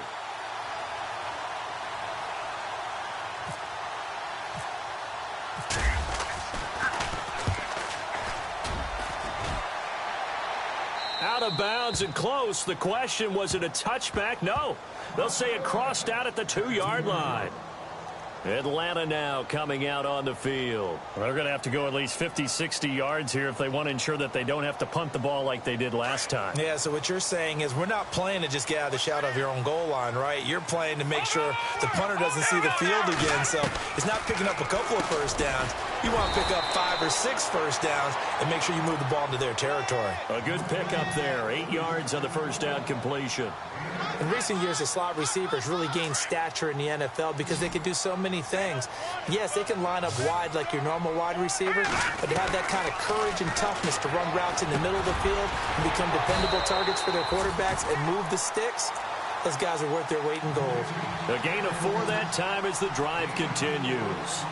Out of bounds and close. The question, was it a touchback? No. They'll say it crossed out at the 2-yard line. Atlanta now coming out on the field. Well, they're going to have to go at least 50, 60 yards here if they want to ensure that they don't have to punt the ball like they did last time. Yeah, so what you're saying is we're not playing to just get out of the shadow of your own goal line, right? You're playing to make sure the punter doesn't see the field again. So it's not picking up a couple of first downs. You want to pick up 5 or 6 first downs and make sure you move the ball into their territory. A good pickup there. 8 yards on the first down completion. In recent years, the slot receivers really gained stature in the NFL because they can do so many things. Yes, they can line up wide like your normal wide receiver, but to have that kind of courage and toughness to run routes in the middle of the field and become dependable targets for their quarterbacks and move the sticks, those guys are worth their weight in gold. A gain of 4 that time as the drive continues.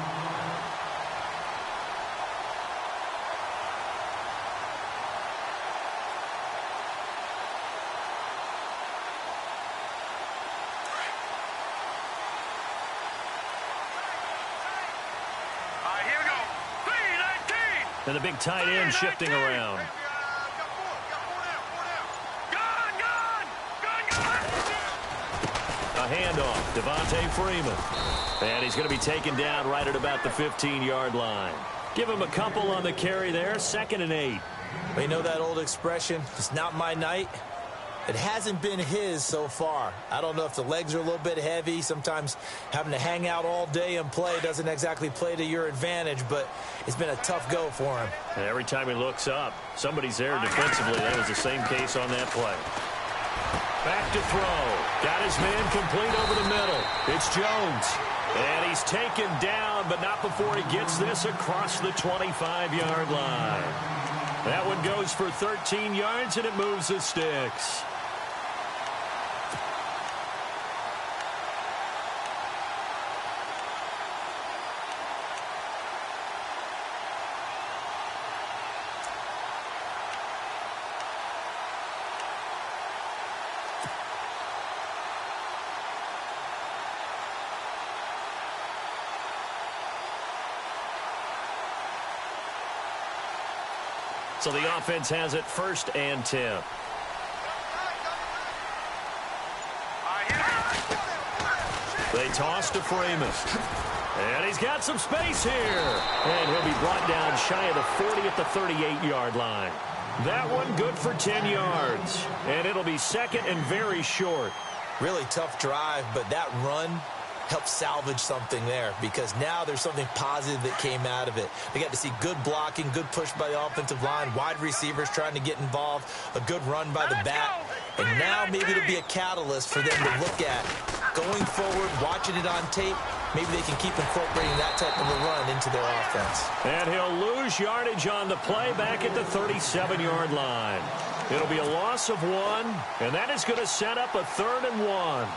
And the big tight end shifting around. A handoff, Devontae Freeman. And he's going to be taken down right at about the 15-yard line. Give him a couple on the carry there, 2nd and 8. Well, you know that old expression, it's not my night. It hasn't been his so far. I don't know if the legs are a little bit heavy. Sometimes having to hang out all day and play doesn't exactly play to your advantage, but it's been a tough go for him. And every time he looks up, somebody's there defensively. That was the same case on that play. Back to throw. Got his man complete over the middle. It's Jones. And he's taken down, but not before he gets this across the 25-yard line. That one goes for 13 yards, and it moves the sticks. So the offense has it 1st and 10. They toss to Freeman. And he's got some space here. And he'll be brought down shy of the 40 at the 38-yard line. That one good for 10 yards. And it'll be 2nd and very short. Really tough drive, but that run help salvage something there because now there's something positive that came out of it. They got to see good blocking, good push by the offensive line, wide receivers trying to get involved, a good run by the back, and now maybe it'll be a catalyst for them to look at going forward, watching it on tape. Maybe they can keep incorporating that type of a run into their offense. And he'll lose yardage on the play back at the 37-yard line. It'll be a loss of 1, and that is going to set up a 3rd and 1.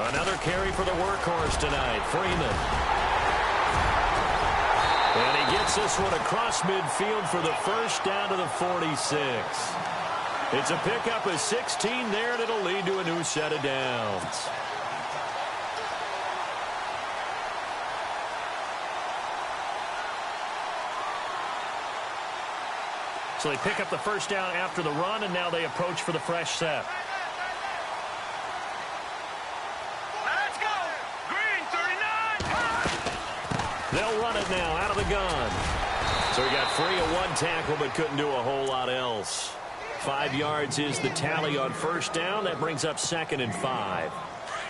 Another carry for the workhorse tonight, Freeman. And he gets this one across midfield for the first down to the 46. It's a pickup of 16 there, and it'll lead to a new set of downs. So they pick up the first down after the run, and now they approach for the fresh set. They'll run it now out of the gun. So he got free of 1 tackle but couldn't do a whole lot else. 5 yards is the tally on first down. That brings up 2nd and 5.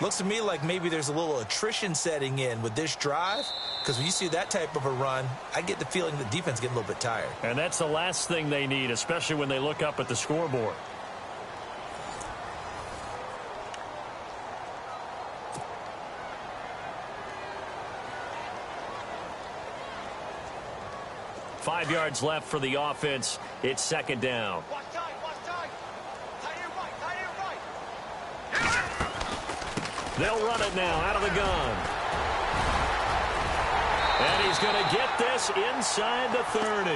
Looks to me like maybe there's a little attrition setting in with this drive, because when you see that type of a run, I get the feeling the defense getting a little bit tired. And that's the last thing they need, especially when they look up at the scoreboard. Five yards left for the offense. It's 2nd down. Watch time. Tight end right. They'll run it now out of the gun. And he's going to get this inside the 30.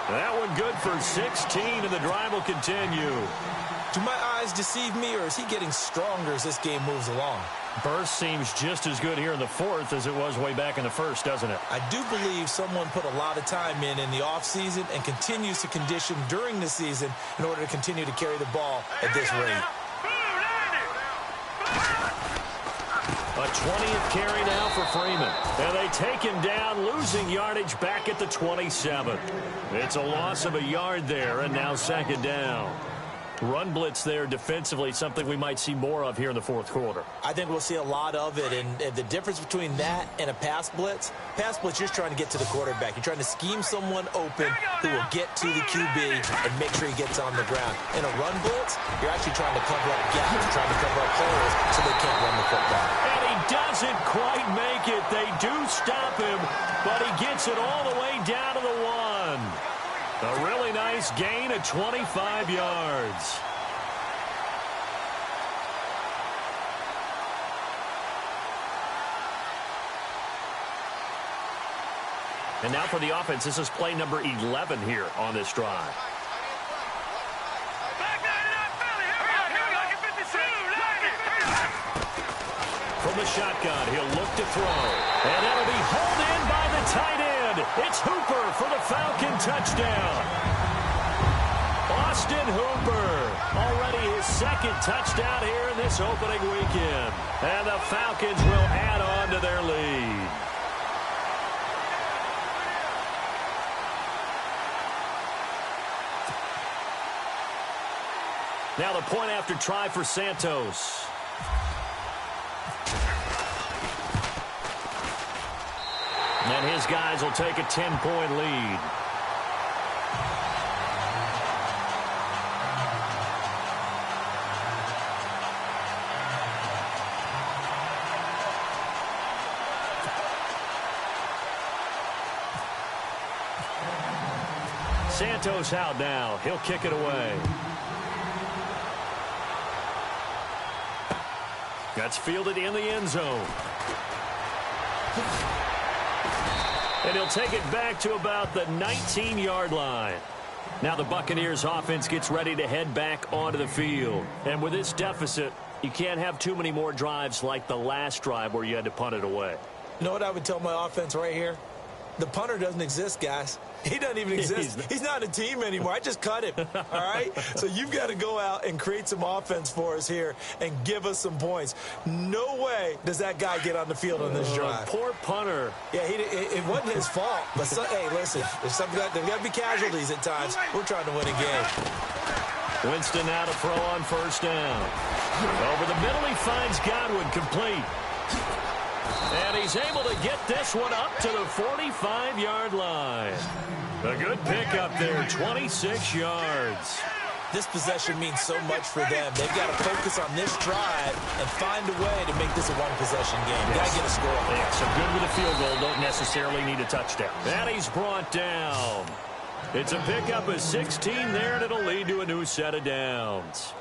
That one good for 16, and the drive will continue. Do my eyes deceive me, or is he getting stronger as this game moves along? Burst seems just as good here in the 4th as it was way back in the 1st, doesn't it? I do believe someone put a lot of time in the offseason and continues to condition during the season in order to continue to carry the ball at this rate. A 20th carry now for Freeman. And they take him down, losing yardage back at the 27. It's a loss of a yard there, and now 2nd down. Run blitz there defensively, something we might see more of here in the 4th quarter. I think we'll see a lot of it, and the difference between that and a pass blitz, you're just trying to get to the quarterback. You're trying to scheme someone open who will get to the QB and make sure he gets on the ground. In a run blitz, you're actually trying to cover up gaps, trying to cover up holes so they can't run the football. And he doesn't quite make it. They do stop him, but he gets it all the way down to the 1. A really nice gain of 25 yards. And now for the offense, this is play number 11 here on this drive. From the shotgun, he'll look to throw. And it'll be hauled in by the tight end. It's Hooper for the Falcon touchdown. Austin Hooper, already his 2nd touchdown here in this opening weekend. And the Falcons will add on to their lead. Now the point after try for Santos. And his guys will take a 10-point lead. Santos out now. He'll kick it away. That's fielded in the end zone. And he'll take it back to about the 19-yard line. Now the Buccaneers offense gets ready to head back onto the field. And with this deficit, you can't have too many more drives like the last drive where you had to punt it away. You know what I would tell my offense right here? The punter doesn't exist, guys. He doesn't even exist. He's not a team anymore. I just cut him, all right? So you've got to go out and create some offense for us here and give us some points. No way does that guy get on the field on this drive. Poor punter. Yeah, it wasn't his fault. But, hey, listen, there's got to be casualties at times. We're trying to win a game. Winston now to throw on first down. Over the middle, he finds Godwin, complete. And he's able to get this one up to the 45-yard line. A good pickup there, 26 yards. This possession means so much for them. They've got to focus on this drive and find a way to make this a one-possession game. Yes. Got to get a score. Yeah, so good with a field goal. Don't necessarily need a touchdown. And he's brought down. It's a pickup of 16 there, and it'll lead to a new set of downs.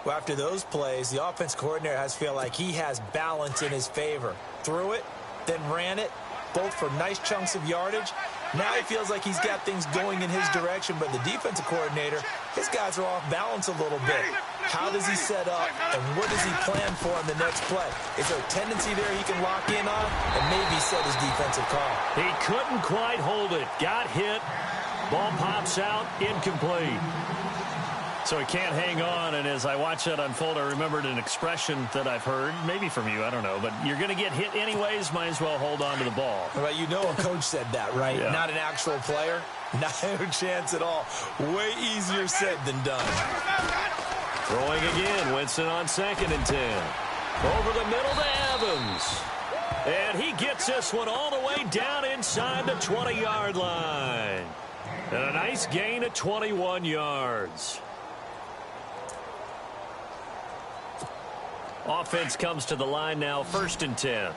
Well, after those plays, the offense coordinator has to feel like he has balance in his favor. Threw it, then ran it, both for nice chunks of yardage. Now he feels like he's got things going in his direction, but the defensive coordinator, his guys are off balance a little bit. How does he set up, and what does he plan for in the next play? Is there a tendency there he can lock in on and maybe set his defensive call? He couldn't quite hold it. Got hit. Ball pops out, incomplete. So he can't hang on, and as I watch that unfold, I remembered an expression that I've heard, maybe from you, I don't know, but you're going to get hit anyways, might as well hold on to the ball. Well, you know a coach said that, right? Yeah. Not an actual player. No chance at all. Way easier said than done. Throwing again, Winston on 2nd and 10. Over the middle to Evans. And he gets this one all the way down inside the 20-yard line. And a nice gain of 21 yards. Offense comes to the line now, 1st and 10.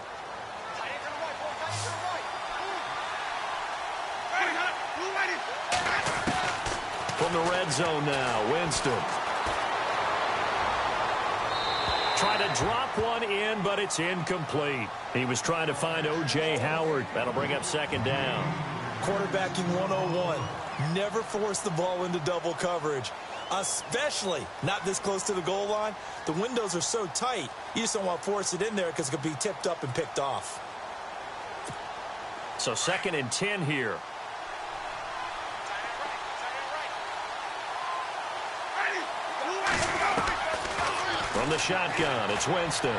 From the red zone now, Winston. Trying to drop one in, but it's incomplete. He was trying to find O.J. Howard. That'll bring up 2nd down. Quarterbacking 101. Never force the ball into double coverage, especially not this close to the goal line. The windows are so tight, you just don't want to force it in there because it could be tipped up and picked off. So 2nd and 10 here. From the shotgun, it's Winston.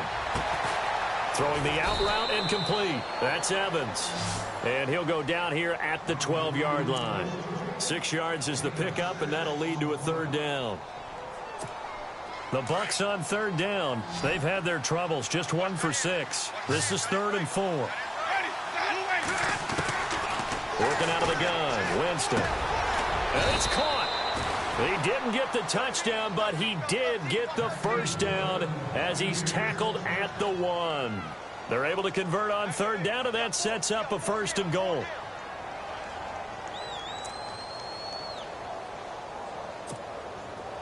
Throwing the out route incomplete. That's Evans. And he'll go down here at the 12-yard line. 6 yards is the pickup, and that'll lead to a 3rd down. The Bucs on 3rd down. They've had their troubles, just 1 for 6. This is 3rd and 4. Working out of the gun, Winston. And it's caught. He didn't get the touchdown, but he did get the 1st down as he's tackled at the 1. They're able to convert on 3rd down, and that sets up a 1st and goal.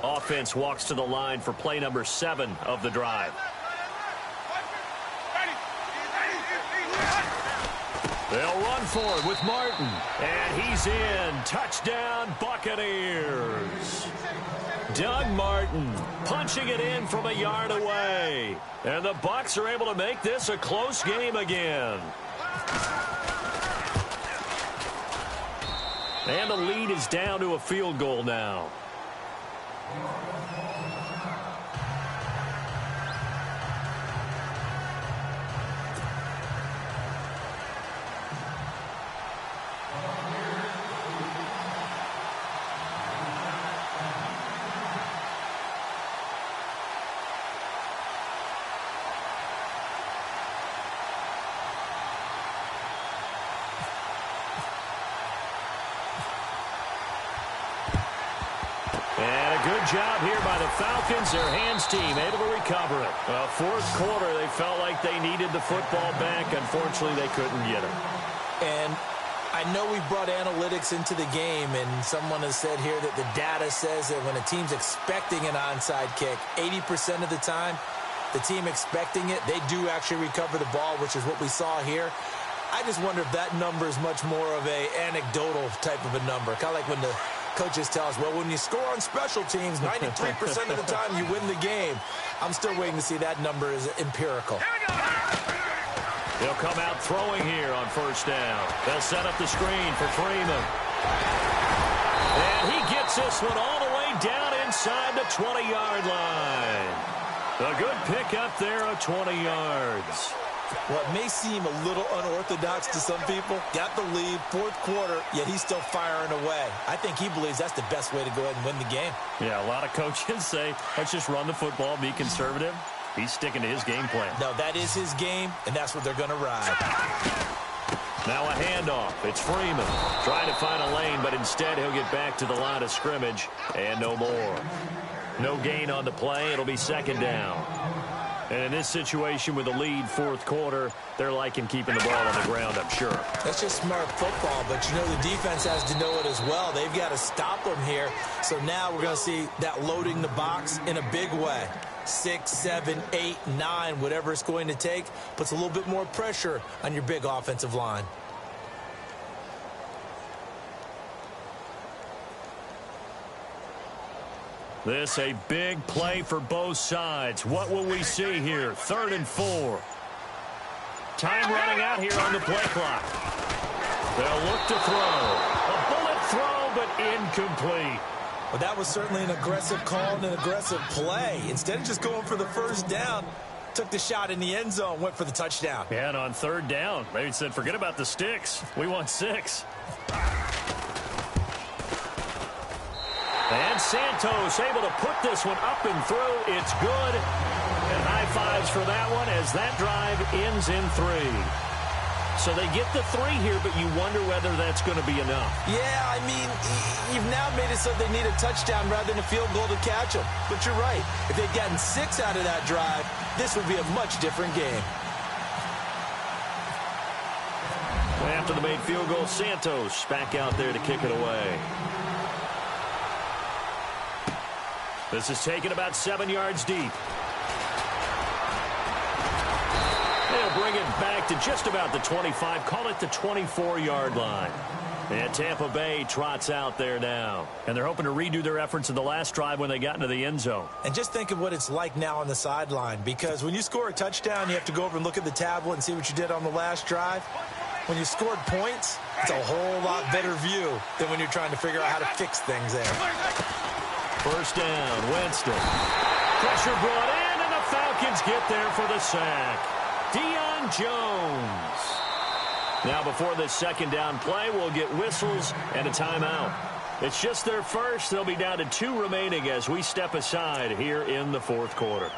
Offense walks to the line for play number 7 of the drive. They'll run for it with Martin. And he's in. Touchdown, Buccaneers. Doug Martin punching it in from a yard away. And the Bucs are able to make this a close game again. And the lead is down to a field goal now. And a good job here by the Falcons. Their hands team able to recover it. Well, 4th quarter, they felt like they needed the football back. Unfortunately, they couldn't get it. And I know we brought analytics into the game, and someone has said here that the data says that when a team's expecting an onside kick, 80% of the time, the team expecting it, they do actually recover the ball, which is what we saw here. I just wonder if that number is much more of a anecdotal type of a number. Kind of like when the coaches tell us, well, when you score on special teams, 93% of the time you win the game. I'm still waiting to see that number is empirical. He'll come out throwing here on 1st down. They'll set up the screen for Freeman. And he gets this one all the way down inside the 20-yard line. A good pickup there of 20 yards. What may seem a little unorthodox to some people, got the lead, fourth quarter, yet he's still firing away. I think he believes that's the best way to go ahead and win the game. Yeah, a lot of coaches say, let's just run the football, be conservative. He's sticking to his game plan. No, that is his game, and that's what they're going to ride. Now a handoff. It's Freeman trying to find a lane, but instead he'll get back to the line of scrimmage and no more. No gain on the play. It'll be second down. And in this situation with the lead fourth quarter, they're liking keeping the ball on the ground, I'm sure. That's just smart football, but you know the defense has to know it as well. They've got to stop them here. So now we're going to see that loading the box in a big way. 6, 7, 8, 9, whatever it's going to take, puts a little bit more pressure on your big offensive line. This a big play for both sides. What will we see here? 3rd and 4. Time running out here on the play clock. They'll look to throw. A bullet throw, but incomplete. Well, that was certainly an aggressive call and an aggressive play. Instead of just going for the first down, took the shot in the end zone, went for the touchdown. Yeah, and on 3rd down, they said, forget about the sticks. We want 6. And Santos able to put this one up and through. It's good. And high fives for that one as that drive ends in 3. So they get the 3 here, but you wonder whether that's going to be enough. Yeah, I mean, you've now made it so they need a touchdown rather than a field goal to catch them. But you're right. If they'd gotten 6 out of that drive, this would be a much different game. After the made field goal, Santos back out there to kick it away. This is taken about 7 yards deep. They'll bring it back to just about the 25. Call it the 24-yard line. And Tampa Bay trots out there now. And they're hoping to redo their efforts in the last drive when they got into the end zone. And just think of what it's like now on the sideline. Because when you score a touchdown, you have to go over and look at the tablet and see what you did on the last drive. When you scored points, it's a whole lot better view than when you're trying to figure out how to fix things there. First down, Winston. Pressure brought in, and the Falcons get there for the sack. Deion Jones. Now before this second down play, we'll get whistles and a timeout. It's just their first. They'll be down to 2 remaining as we step aside here in the fourth quarter.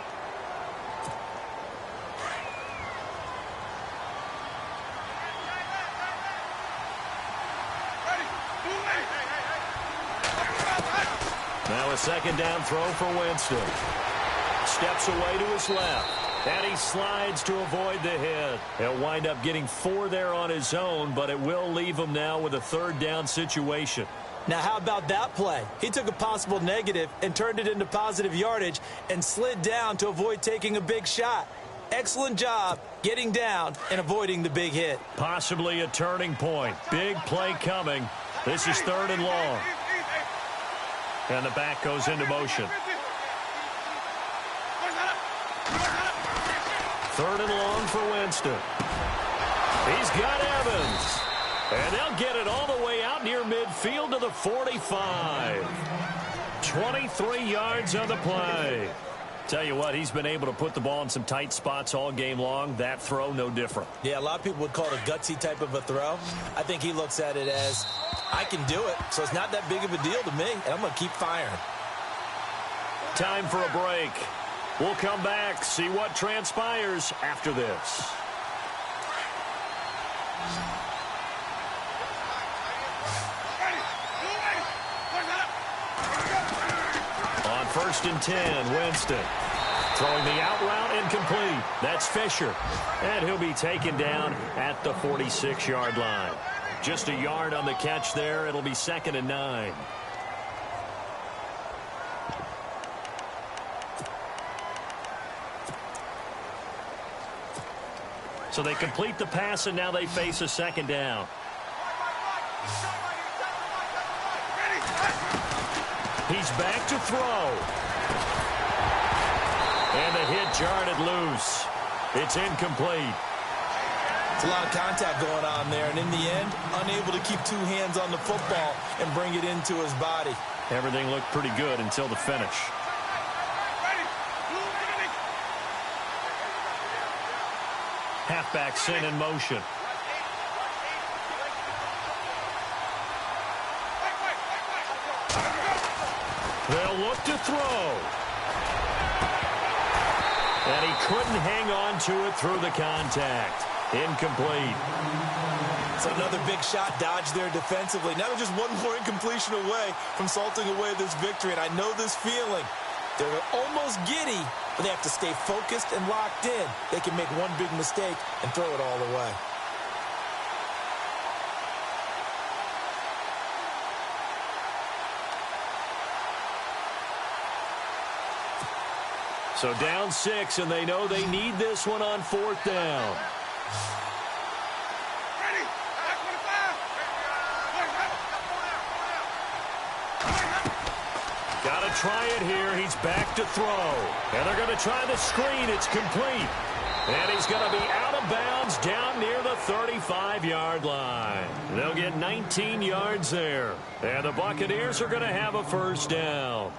Now a second down throw for Winston. Steps away to his left. And he slides to avoid the hit. He'll wind up getting 4 there on his own, but it will leave him now with a 3rd down situation. Now, how about that play? He took a possible negative and turned it into positive yardage and slid down to avoid taking a big shot. Excellent job getting down and avoiding the big hit. Possibly a turning point. Big play coming. This is 3rd and long. And the back goes into motion. 3rd and long for Winston. He's got Evans. And they'll get it all the way out near midfield to the 45. 23 yards on the play. Tell you what, he's been able to put the ball in some tight spots all game long. That throw, no different. Yeah, a lot of people would call it a gutsy type of a throw. I think he looks at it as, I can do it, so it's not that big of a deal to me, and I'm going to keep firing. Time for a break. We'll come back, see what transpires after this. On 1st and 10, Winston. Throwing the out route incomplete. That's Fisher. And he'll be taken down at the 46-yard line. Just a yard on the catch there. It'll be 2nd and 9. So they complete the pass, and now they face a 2nd down. He's back to throw. And the hit jarred it loose. It's incomplete. It's a lot of contact going on there, and in the end, unable to keep 2 hands on the football and bring it into his body. Everything looked pretty good until the finish. Halfback sent in motion. They'll look to throw. And he couldn't hang on to it through the contact. Incomplete. So another big shot dodged there defensively. Now they're just one more incompletion away from salting away this victory. And I know this feeling. They're almost giddy, but they have to stay focused and locked in. They can make one big mistake and throw it all away. So down 6, and they know they need this one on 4th down. Got to try it here. He's back to throw. And they're going to try the screen. It's complete. And he's going to be out of bounds down near the 35-yard line. They'll get 19 yards there. And the Buccaneers are going to have a first down.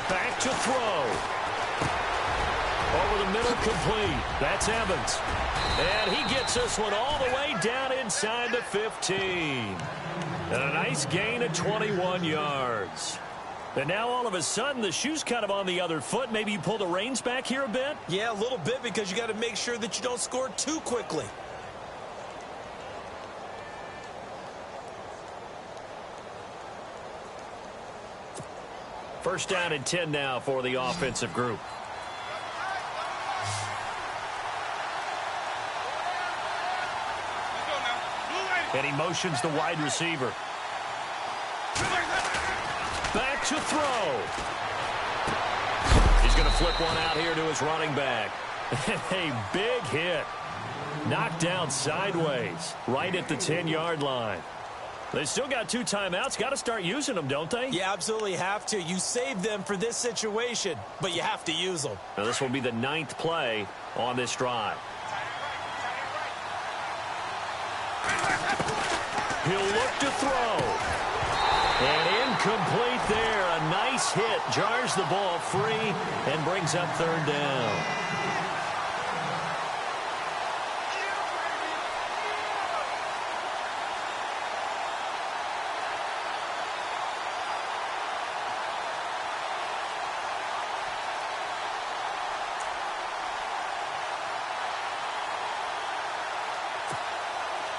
Back to throw. Over the middle, complete. That's Evans. And he gets this one all the way down inside the 15. And a nice gain of 21 yards. And now all of a sudden the shoe's kind of on the other foot. Maybe you pull the reins back here a bit? Yeah, a little bit, because you got to make sure that you don't score too quickly. First down and 10 now for the offensive group. And he motions the wide receiver. Back to throw. He's going to flip one out here to his running back. A big hit. Knocked down sideways right at the 10-yard line. They still got 2 timeouts. Got to start using them, don't they? You absolutely have to. You save them for this situation, but you have to use them. Now this will be the 9th play on this drive. He'll look to throw. And incomplete there. A nice hit. Jars the ball free and brings up 3rd down.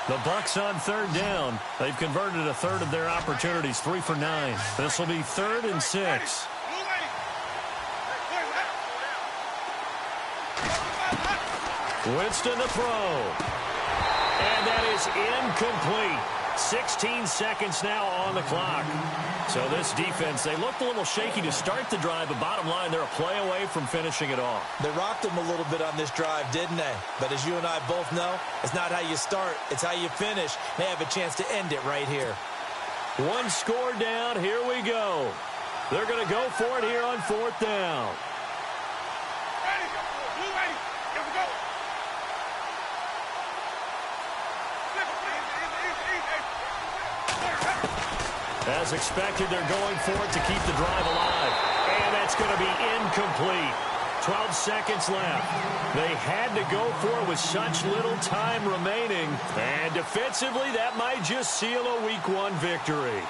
The Bucs on 3rd down. They've converted a third of their opportunities, 3 for 9. This will be 3rd and 6. Winston to throw. And that is incomplete. 16 seconds now on the clock. So this defense, they looked a little shaky to start the drive, but bottom line, they're a play away from finishing it off. They rocked them a little bit on this drive, didn't they? But as you and I both know, it's not how you start, it's how you finish. They have a chance to end it right here. 1 score down, here we go. They're going to go for it here on 4th down. As expected, they're going for it to keep the drive alive. And that's going to be incomplete. 12 seconds left. They had to go for it with such little time remaining. And defensively, that might just seal a Week 1 victory.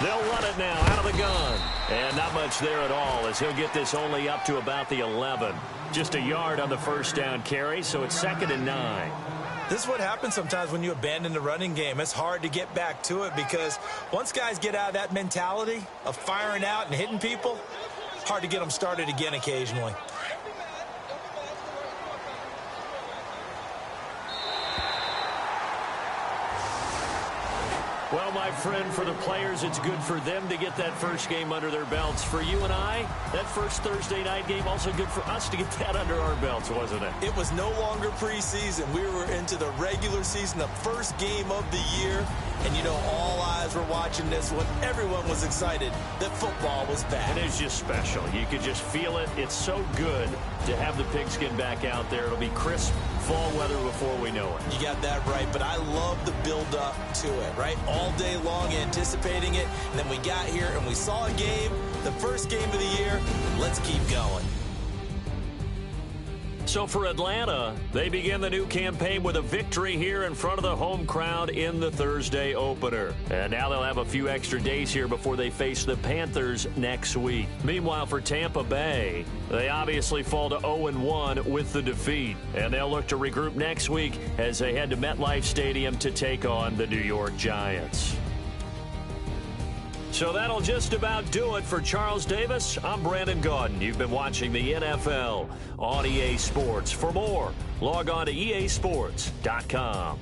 They'll run it now out of the gun. And not much there at all, as he'll get this only up to about the 11. Just a yard on the first down carry, so it's 2nd and 9. This is what happens sometimes when you abandon the running game. It's hard to get back to it because once guys get out of that mentality of firing out and hitting people, it's hard to get them started again occasionally. Well, my friend, for the players, it's good for them to get that first game under their belts. For you and I, that first Thursday night game, also good for us to get that under our belts, wasn't it? It was no longer preseason. We were into the regular season, the first game of the year. And, you know, all eyes were watching this one. Everyone was excited that football was back. It is just special. You could just feel it. It's so good to have the pigskin back out there. It'll be crisp fall weather before we know it. You got that right, but I love the build-up to it, right? All day long anticipating it, and then we got here and we saw a game, the first game of the year. Let's keep going. So for Atlanta, they begin the new campaign with a victory here in front of the home crowd in the Thursday opener. And now they'll have a few extra days here before they face the Panthers next week. Meanwhile, for Tampa Bay, they obviously fall to 0-1 with the defeat. And they'll look to regroup next week as they head to MetLife Stadium to take on the New York Giants. So that'll just about do it for Charles Davis. I'm Brandon Gaudin. You've been watching the NFL on EA Sports. For more, log on to easports.com.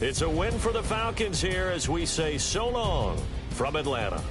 It's a win for the Falcons here as we say so long from Atlanta.